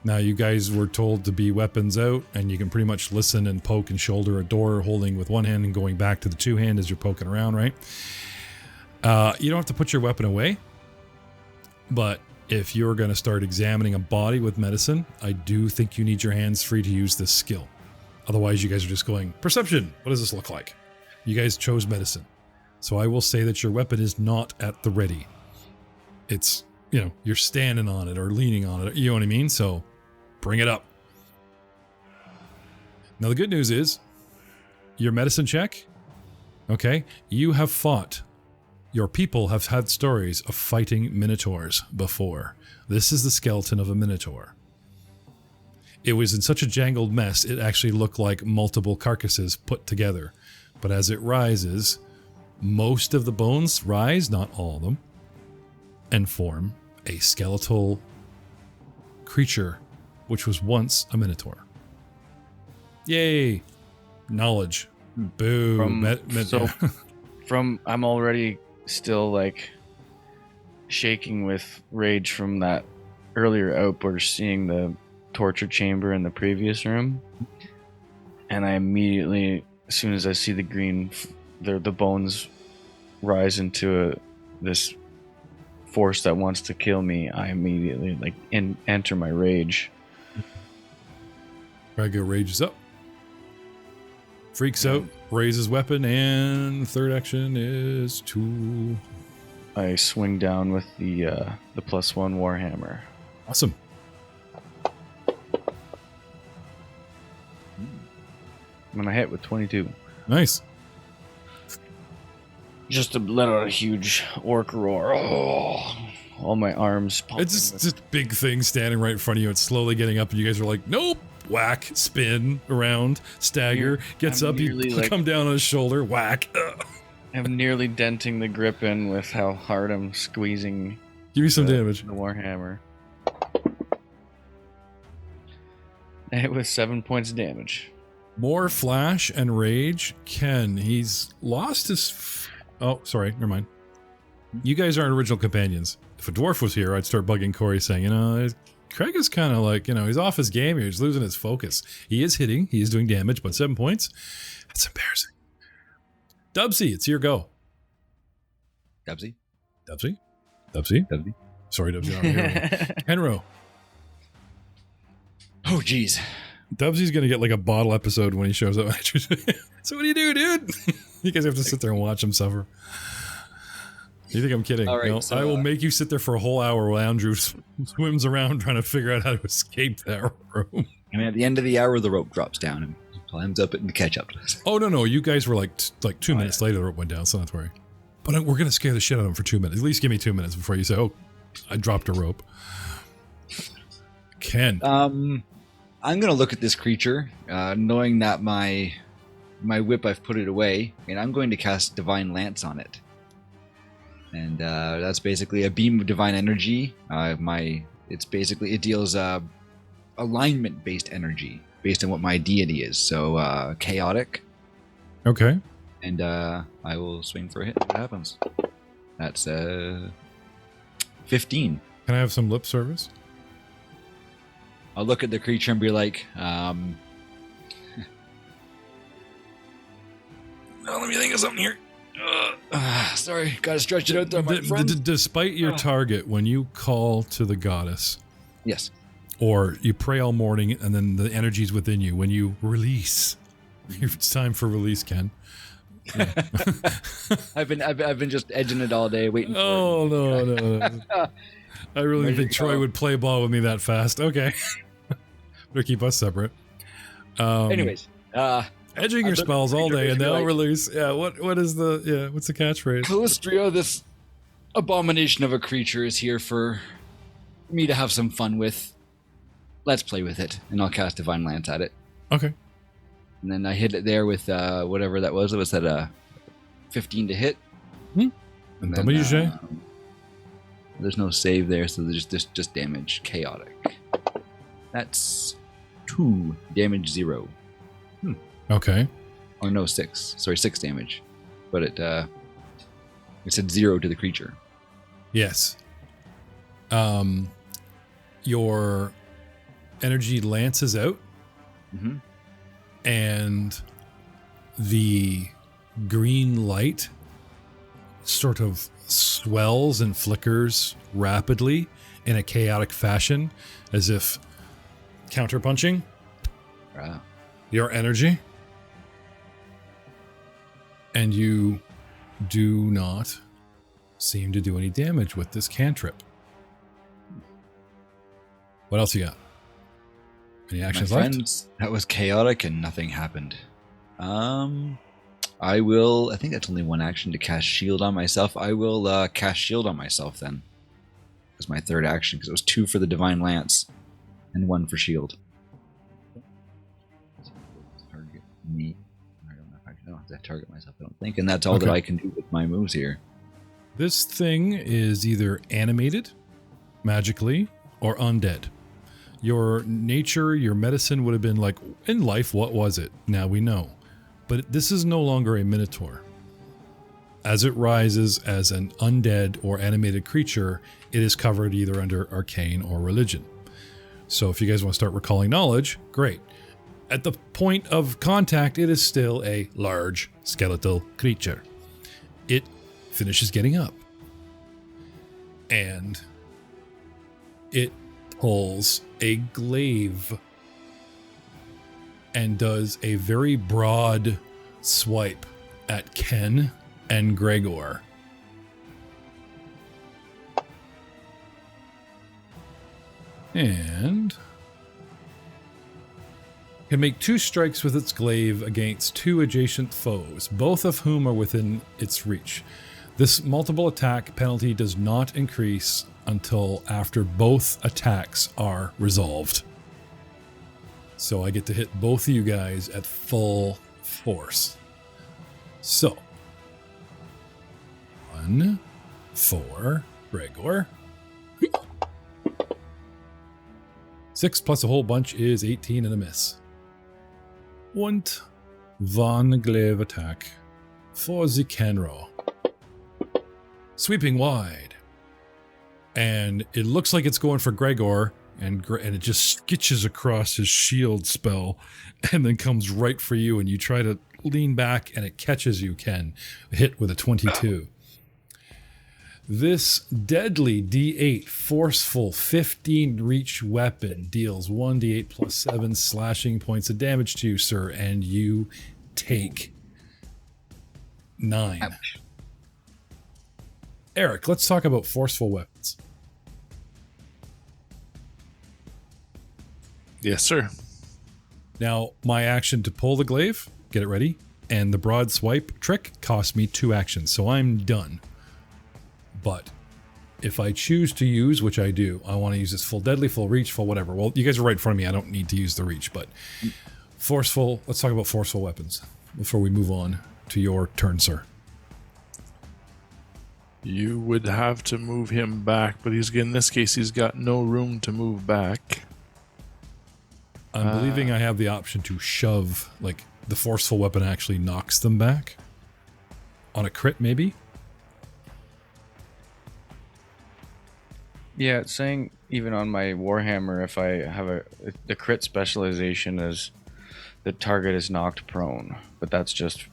Now, you guys were told to be weapons out, and you can pretty much listen and poke and shoulder a door, holding with one hand and going back to the two hand as you're poking around, right? You don't have to put your weapon away, but if you're going to start examining a body with medicine, I do think you need your hands free to use this skill. Otherwise, you guys are just going, perception, what does this look like? You guys chose medicine. So I will say that your weapon is not at the ready. It's, you're standing on it or leaning on it. You know what I mean? So bring it up. Now, the good news is your medicine check. Okay. You have fought. Your people have had stories of fighting Minotaurs before. This is the skeleton of a Minotaur. It was in such a jangled mess, it actually looked like multiple carcasses put together. But as it rises, most of the bones rise, not all of them, and form a skeletal creature, which was once a Minotaur. Yay! Knowledge. Boom. I'm already still like shaking with rage from that earlier outburst, seeing the torture chamber in the previous room, and I immediately, as soon as I see the green, the bones rise into this force that wants to kill me, I immediately enter my rage. Rago rages up, freaks out, raises weapon, and third action is to... I swing down with the +1 warhammer. Awesome. I'm gonna hit with 22. Nice. Just to let out a huge orc roar. Oh, all my arms pumping. It's just big thing standing right in front of you. It's slowly getting up, and you guys are like, nope. Whack, spin around, stagger, gets up, you come down on his shoulder, whack. I'm nearly denting the grip in with how hard I'm squeezing. Give me some damage. The warhammer. I hit with 7 points of damage. More flash and rage. Ken, he's lost his... Oh, sorry, never mind. You guys aren't original companions. If a dwarf was here, I'd start bugging Corey saying, Craig is kind of like, he's off his game here. He's losing his focus. He is hitting. He is doing damage, but 7 points? That's embarrassing. DUBSIE, it's your go. DUBSIE? DUBSIE? DUBSIE? DUBSIE? Sorry, DUBSIE. Henro. Oh, geez. Dubsie's going to get like a bottle episode when he shows up. So what do you do, dude? You guys have to sit there and watch him suffer. You think I'm kidding? All right, no, so, I will make you sit there for a whole hour while Andrew swims around trying to figure out how to escape that room. I mean, at the end of the hour, the rope drops down and he climbs up it and catch up to us. Oh, no. You guys were like 2 minutes later the rope went down, so not to worry. But we're going to scare the shit out of him for 2 minutes. At least give me 2 minutes before you say, oh, I dropped a rope. Ken. I'm going to look at this creature, knowing that my whip, I've put it away, and I'm going to cast Divine Lance on it. And that's basically a beam of divine energy. It deals alignment-based energy based on what my deity is. So chaotic. Okay. And I will swing for a hit. What happens? That's 15. Can I have some lip service? I'll look at the creature and be like, Let me think of something here. sorry, gotta stretch it out there, my friend. Despite your target, when you call to the goddess, Yes. or you pray all morning and then the energy's within you, when you release, it's time for release, Ken. Yeah. I've been just edging it all day, waiting for it. Oh, no. I really didn't think Troy would play ball with me that fast. Okay. Better keep us separate. Anyways, edging your spells all day and now release. Yeah, what's the catchphrase? Calistria, this abomination of a creature, is here for me to have some fun with. Let's play with it, and I'll cast Divine Lance at it. Okay. And then I hit it there with whatever that was. It was at 15 to hit. And then, there's no save there, so there's just damage. Chaotic. That's 2 damage, 0. Okay. Or no, 6. Sorry, 6 damage. But it said 0 to the creature. Yes. Your energy lances out, and the green light sort of swells and flickers rapidly in a chaotic fashion, as if counterpunching your energy. And you do not seem to do any damage with this cantrip. What else you got? Any actions My left? friends, that was chaotic and nothing happened. I think that's only one action to cast shield on myself. I will cast shield on myself then. That's my third action, because it was 2 for the Divine Lance and 1 for shield. Target me. I don't know if I can target myself, I don't think. And that's all that I can do with my moves here. This thing is either animated, magically, or undead. Your nature, your medicine would have been like, in life, what was it? Now we know. But this is no longer a Minotaur. As it rises as an undead or animated creature, it is covered either under arcane or religion. So if you guys want to start recalling knowledge, great. At the point of contact, it is still a large skeletal creature. It finishes getting up. And it pulls a glaive and does a very broad swipe at Ken and Gregor. And can make 2 strikes with its glaive against 2 adjacent foes, both of whom are within its reach. This multiple attack penalty does not increase until after both attacks are resolved. So I get to hit both of you guys at full force. So 1 for Gregor. 6 plus a whole bunch is 18 and a miss. Und von glaive attack for the Kenro. Sweeping wide. And it looks like it's going for Gregor, and it just skitches across his shield spell and then comes right for you, and you try to lean back and it catches you, Ken. Hit with a 22. This deadly D8 forceful 15 reach weapon deals 1d8 plus 7 slashing points of damage to you, sir, and you take 9. Ouch. Eric, let's talk about forceful weapons. Yes, sir. Now, my action to pull the glaive, get it ready, and the broad swipe trick cost me 2 actions, so I'm done. But if I choose to use, which I do, I want to use this full deadly, full reach, full whatever. Well, you guys are right in front of me. I don't need to use the reach, but forceful. Let's talk about forceful weapons before we move on to your turn, sir. You would have to move him back, but in this case, he's got no room to move back. I'm believing I have the option to shove, like the forceful weapon actually knocks them back. On a crit, maybe? Yeah, it's saying even on my Warhammer, if I have the crit specialization is the target is knocked prone, but that's just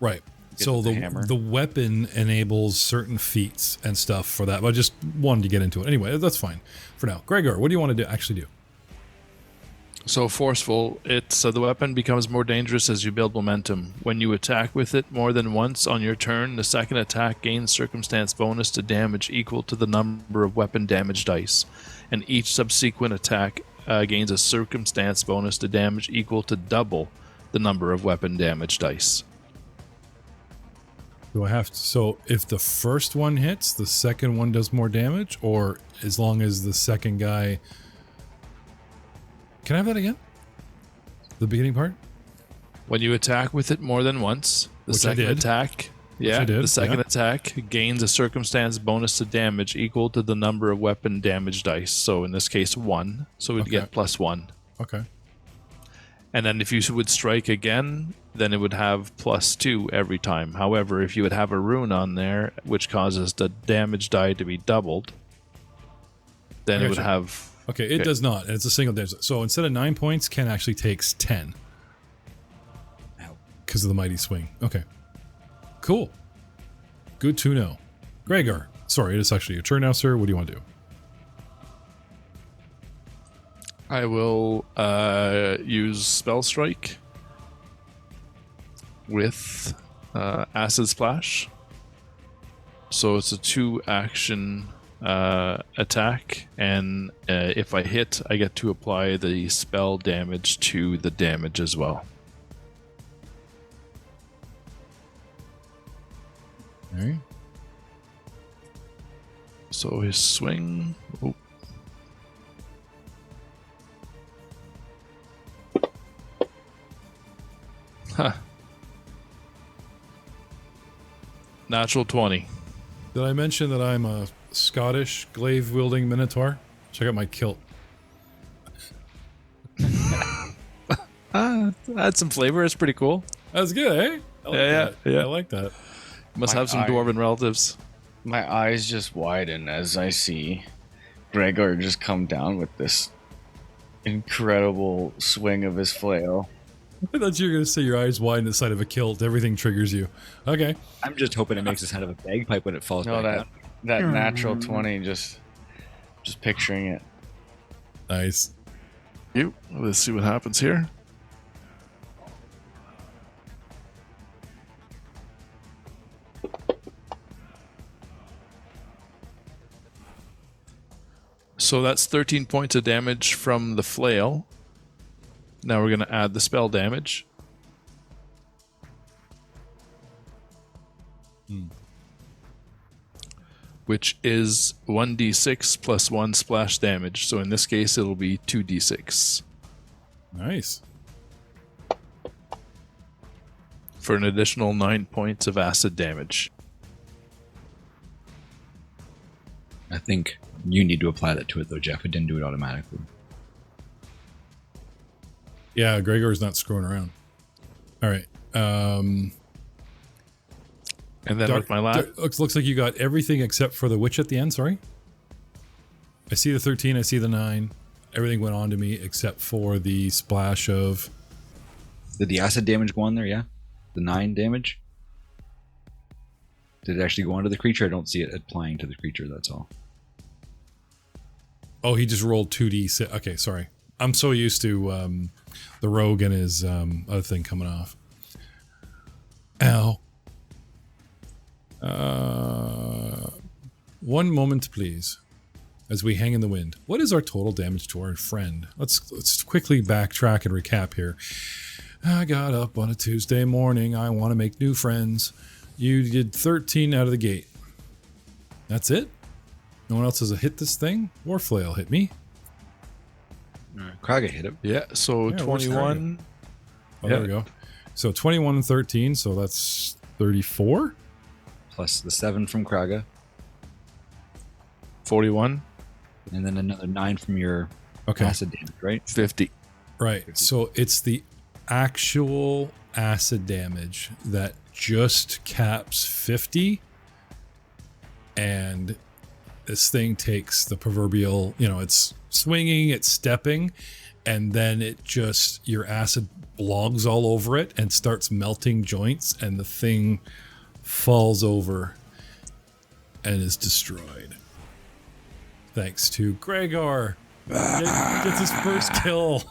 Right. So the weapon enables certain feats and stuff for that. But I just wanted to get into it. Anyway, that's fine for now. Gregor, what do you want to actually do? So forceful, the weapon becomes more dangerous as you build momentum. When you attack with it more than once on your turn, the second attack gains circumstance bonus to damage equal to the number of weapon damage dice, and each subsequent attack gains a circumstance bonus to damage equal to double the number of weapon damage dice. Do I have to? So if the first one hits, the second one does more damage, or as long as the second guy... Can I have that again? The beginning part? When you attack with it more than once, the second attack gains a circumstance bonus to damage equal to the number of weapon damage dice. So in this case, 1. So we'd get +1. Okay. And then if you would strike again, then it would have +2 every time. However, if you would have a rune on there, which causes the damage die to be doubled, then it would have... Okay, it does not. It's a single damage. So instead of 9 points, Ken actually takes 10. Because of the mighty swing. Okay. Cool. Good to know. Gregor. Sorry, it is actually your turn now, sir. What do you want to do? I will use Spell Strike with Acid Splash. So it's a 2-action attack, and if I hit, I get to apply the spell damage to the damage as well. All right. So his swing... Oh. Huh. Natural 20. Did I mention that I'm a Scottish glaive-wielding Minotaur? Check out my kilt. Add some flavor. It's pretty cool. That's good, eh? I like that. I like that. Must have some dwarven relatives. My eyes just widen as I see Gregor just come down with this incredible swing of his flail. I thought you were going to say your eyes widen the side of a kilt. Everything triggers you. Okay. I'm just hoping it makes a sound of a bagpipe when it falls back down. That natural 20, just picturing it. Nice. Let's see what happens here. So that's 13 points of damage from the flail. Now we're going to add the spell damage. Which is 1d6 plus 1 splash damage. So in this case, it'll be 2d6. Nice. For an additional 9 points of acid damage. I think you need to apply that to it, though, Jeff. It didn't do it automatically. Yeah, Gregor's not screwing around. All right. And then with my last... Looks like you got everything except for the witch at the end, sorry. I see the 13, I see the 9. Everything went on to me except for the splash of... Did the acid damage go on there, yeah? The 9 damage? Did it actually go onto the creature? I don't see it applying to the creature, that's all. Oh, he just rolled 2d6. Okay, sorry. I'm so used to the rogue and his other thing coming off. Ow. One moment, please, as we hang in the wind. What is our total damage to our friend? Let's quickly backtrack and recap here. I got up on a Tuesday morning. I want to make new friends. You did 13 out of the gate. That's it? No one else has hit this thing? Warflail hit me. Kraga hit him. Yeah, so Yeah, 21. Oh, there we go. So 21 and 13, so that's 34? Plus the 7 from Kraga. 41. And then another 9 from your acid damage, right? 50. Right. So it's the actual acid damage that just caps 50, and this thing takes the proverbial, it's swinging, it's stepping, and then it just, your acid blogs all over it and starts melting joints, and the thing falls over and is destroyed. Thanks to Gregor. Gets his first kill.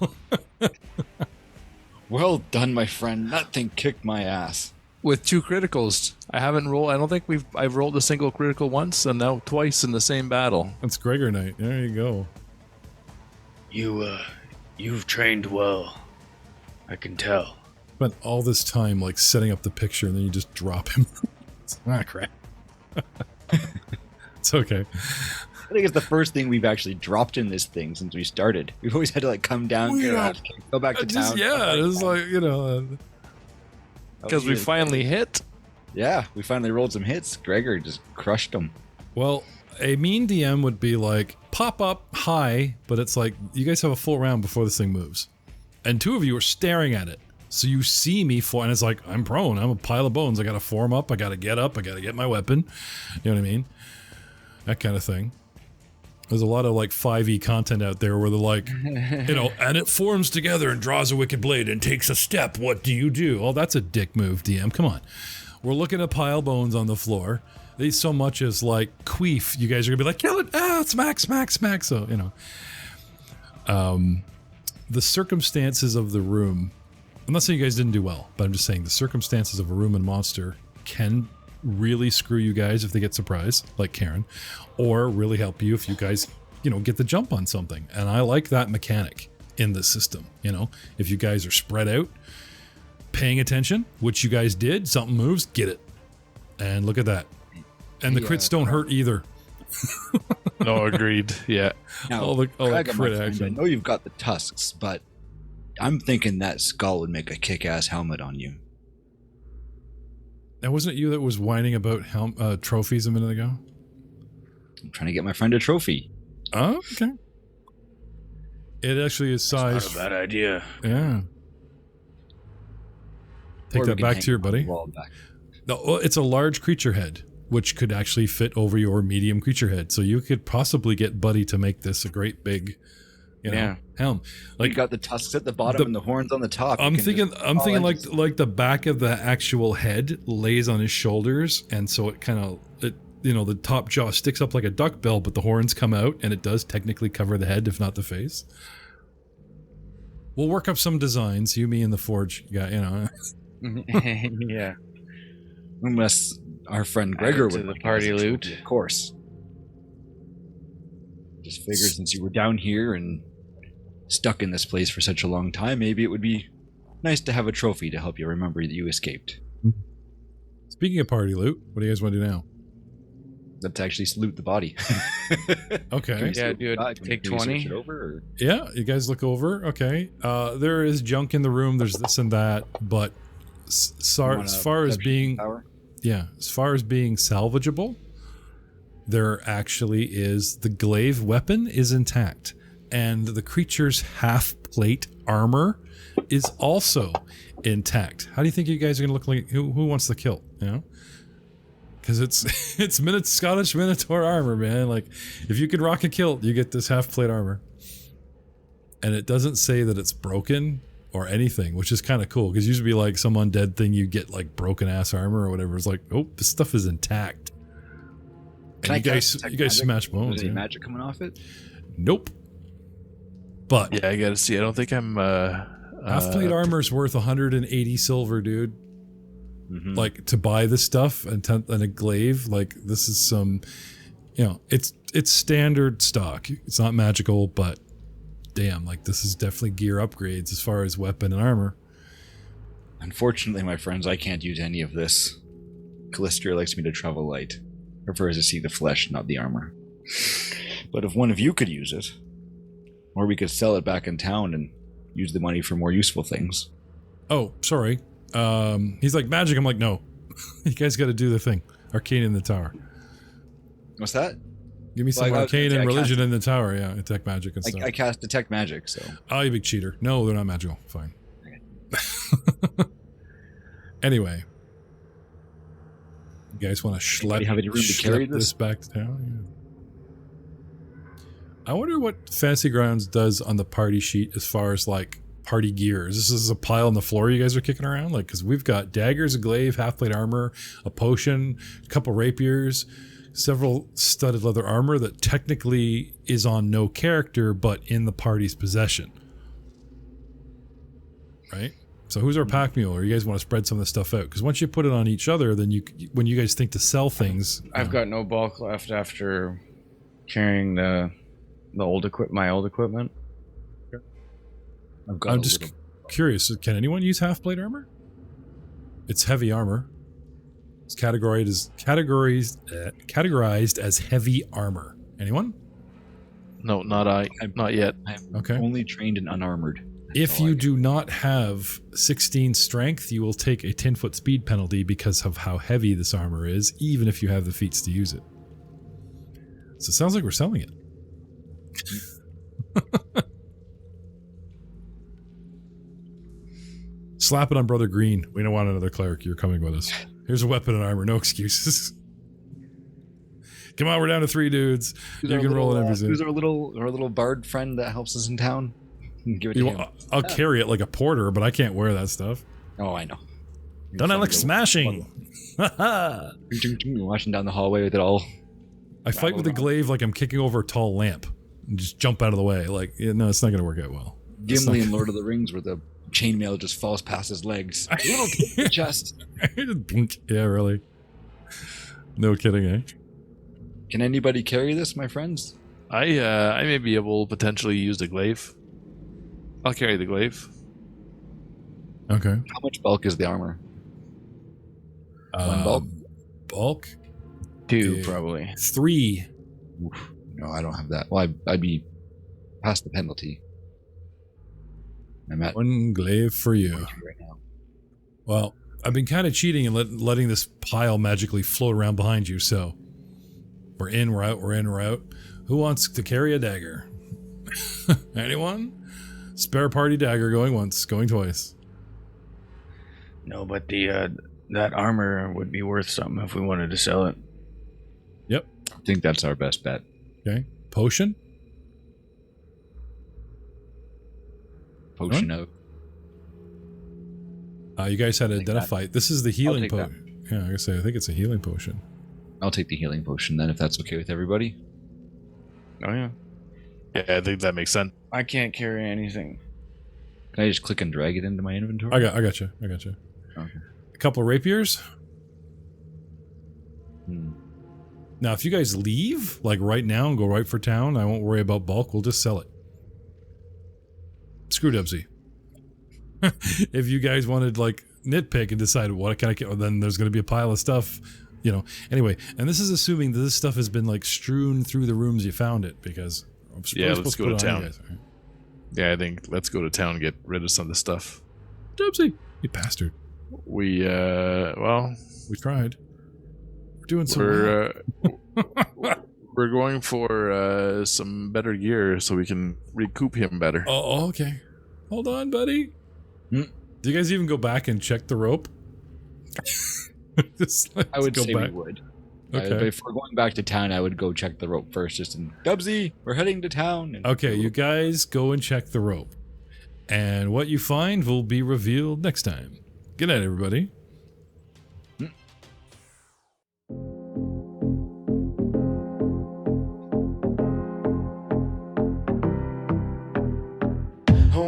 Well done, my friend. That thing kicked my ass. With 2 criticals. I haven't rolled. I don't think I've rolled a single critical once, and now twice in the same battle. That's Gregor night. There you go. You've trained well. I can tell. Spent all this time like setting up the picture, and then you just drop him. Crap. It's okay. I think it's the first thing we've actually dropped in this thing since we started. We've always had to like come down, go back to town. Yeah, it was like, Because we finally hit. Yeah, we finally rolled some hits. Gregor just crushed them. Well, a mean DM would be like, pop up high, but it's like, you guys have a full round before this thing moves. And 2 of you are staring at it. So you see me fall, and it's like, I'm prone. I'm a pile of bones. I got to form up. I got to get up. I got to get my weapon. You know what I mean? That kind of thing. There's a lot of like 5e content out there where they're like, and it forms together and draws a wicked blade and takes a step. What do you do? Oh, that's a dick move, DM. Come on. We're looking at pile bones on the floor. They so much as like queef. You guys are gonna be like, kill it. Smack, smack, smack. So, the circumstances of the room. I'm not saying you guys didn't do well, but I'm just saying the circumstances of a room and monster can really screw you guys if they get surprised, like Karen, or really help you if you guys, get the jump on something. And I like that mechanic in the system. If you guys are spread out, paying attention, which you guys did, something moves, get it. And look at that. And the crits don't hurt either. No, agreed. Yeah. Now, all the Kraga, crit my friend, action. I know you've got the tusks, but I'm thinking that skull would make a kick-ass helmet on you. And wasn't it you that was whining about trophies a minute ago? I'm trying to get my friend a trophy. Oh, okay. It actually is size. Not a bad idea. Yeah. Take Or that we can back hang to your it on buddy. the wall back. No, well, it's a large creature head, which could actually fit over your medium creature head. So you could possibly get Buddy to make this a great big, helm. Like, you got the tusks at the bottom and the horns on the top. I'm thinking like the back of the actual head lays on his shoulders, and so it kind of the top jaw sticks up like a duck bill, but the horns come out, and it does technically cover the head, if not the face. We'll work up some designs, you, me, and the forge guy. Yeah. Unless our friend Gregor to would the like party it as a loot. trophy, of course. Just figured since you were down here and stuck in this place for such a long time, maybe it would be nice to have a trophy to help you remember that you escaped. Speaking of party loot, what do you guys want to do now? Let's actually loot the body. Okay. Yeah, do it. Take 20. It over, or? Yeah, you guys look over. Okay. There is junk in the room. There's this and that, but as far as being salvageable, there actually is the glaive weapon is intact, and the creature's half plate armor is also intact. How do you think you guys are gonna look like? Who wants the kill? Because it's Scottish Minotaur armor, man. Like, if you can rock a kilt, you get this half plate armor. And it doesn't say that it's broken, or anything, which is kind of cool because usually like some undead thing you get like broken ass armor or whatever. It's like, oh, this stuff is intact. Can I you guys smash bones? Is there any magic coming off it? Nope. But Yeah, I gotta see. I don't think I'm. half-plate armor's worth 180 silver, dude. Mm-hmm. Like to buy this stuff and a glaive, like this is some, it's standard stock. It's not magical, but damn, like this is definitely gear upgrades as far as weapon and armor. Unfortunately, my friends, I can't use any of this. Callistra likes me to travel light. Prefers to see the flesh, not the armor. But if one of you could use it, or we could sell it back in town and use the money for more useful things. Oh, sorry. He's like, magic. I'm like, no. You guys got to do the thing. Arcane in the tower. What's that? Give me some arcane and religion in the tower. Yeah, attack magic and stuff. I cast detect magic, so. Oh, you big cheater. No, they're not magical. Fine. Anyway. You guys want to schlep this back to town? Yeah. I wonder what Fantasy Grounds does on the party sheet as far as like party gears. This is a pile on the floor you guys are kicking around, like, because we've got daggers, a glaive, half-plate armor, a potion, a couple rapiers, several studded leather armor that technically is on no character but in the party's possession. Right? So who's our pack mule? Or you guys want to spread some of this stuff out? Because once you put it on each other, then when you guys think to sell things, I've got no bulk left after carrying my old equipment. I'm just curious. Can anyone use half-plate armor? It's heavy armor. It's categorized as heavy armor. Anyone? No, not I. Not yet. Okay. Only trained in unarmored. If you do not have 16 strength, you will take a 10-foot speed penalty because of how heavy this armor is, even if you have the feats to use it. So it sounds like we're selling it. Slap it on Brother Green. We don't want another cleric. You're coming with us. Here's a weapon and armor. No excuses. Come on, we're down to 3 dudes. You can roll an NPC. Who's our little bard friend that helps us in town? Give it to him. I'll carry it like a porter, but I can't wear that stuff. Oh, I know. Don't I look smashing? Watching down the hallway with it all. I fight with a glaive like I'm kicking over a tall lamp and just jump out of the way. Like, no, it's not going to work out well. Gimli in Lord of the Rings, where the chainmail just falls past his legs. Little chest. Yeah, really. No kidding, eh? Can anybody carry this, my friends? I may be able to potentially use the glaive. I'll carry the glaive. Okay. How much bulk is the armor? 1 bulk? Bulk? 2, probably. 3. Oof. No, I don't have that. Well, I'd be past the penalty. I'm at 1 glaive for you. right now. Well, I've been kind of cheating and letting this pile magically float around behind you, so we're in, we're out, we're in, we're out. Who wants to carry a dagger? Anyone? Spare party dagger going once, going twice. No, but that armor would be worth something if we wanted to sell it. Yep. I think that's our best bet. Okay. Potion? Potion out. You guys had to identify. This is the healing potion. potion. Yeah, I guess I think it's a healing potion. I'll take the healing potion then, if that's okay with everybody. Oh, yeah. Yeah, I think that makes sense. I can't carry anything. Can I just click and drag it into my inventory? I got you. Okay. A couple of rapiers. Hmm. Now, if you guys leave, like right now, and go right for town, I won't worry about bulk. We'll just sell it. Screw DUBSIE. If you guys wanted like nitpick and decide what can I get, then there's going to be a pile of stuff, Anyway, and this is assuming that this stuff has been like strewn through the rooms you found it, because let's go to town. Right? Yeah, I think let's go to town and get rid of some of the stuff. DUBSIE, you bastard. We tried. We're doing so well. We're going for some better gear so we can recoup him better. Oh, okay. Hold on, buddy. Do you guys even go back and check the rope? I would say back. we would. Okay. But if we're going back to town, I would go check the rope first. Just in DUBSIE, we're heading to town. Okay, you guys go and check the rope. And what you find will be revealed next time. Good night, everybody.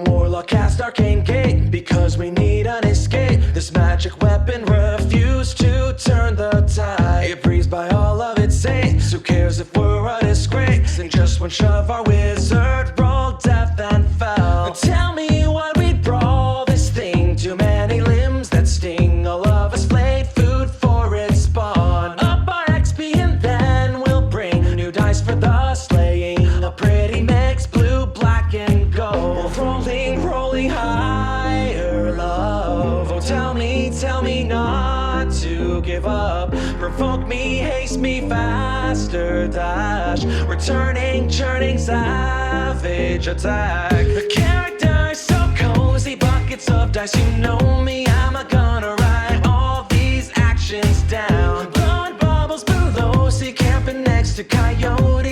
Warlock cast arcane gate because we need an escape. This magic weapon refused to turn the tide. It breathes by all of its saints. Who cares if we're a disgrace? In just one shove, our wizard rolled death and fell. Tell me what we'd brawl this thing. Too many limbs that sting. All of us flayed food for its spawn. Up our XP and then we'll bring new dice for the slaying. A pretty mix, blue, black, and gold. Rolling higher, love. Oh, tell me not to give up. Provoke me, haste me, faster dash. Returning, churning, savage attack. The character so cozy, buckets of dice. You know me, I'm gonna write all these actions down. Blowing bubbles below, see camping next to coyote.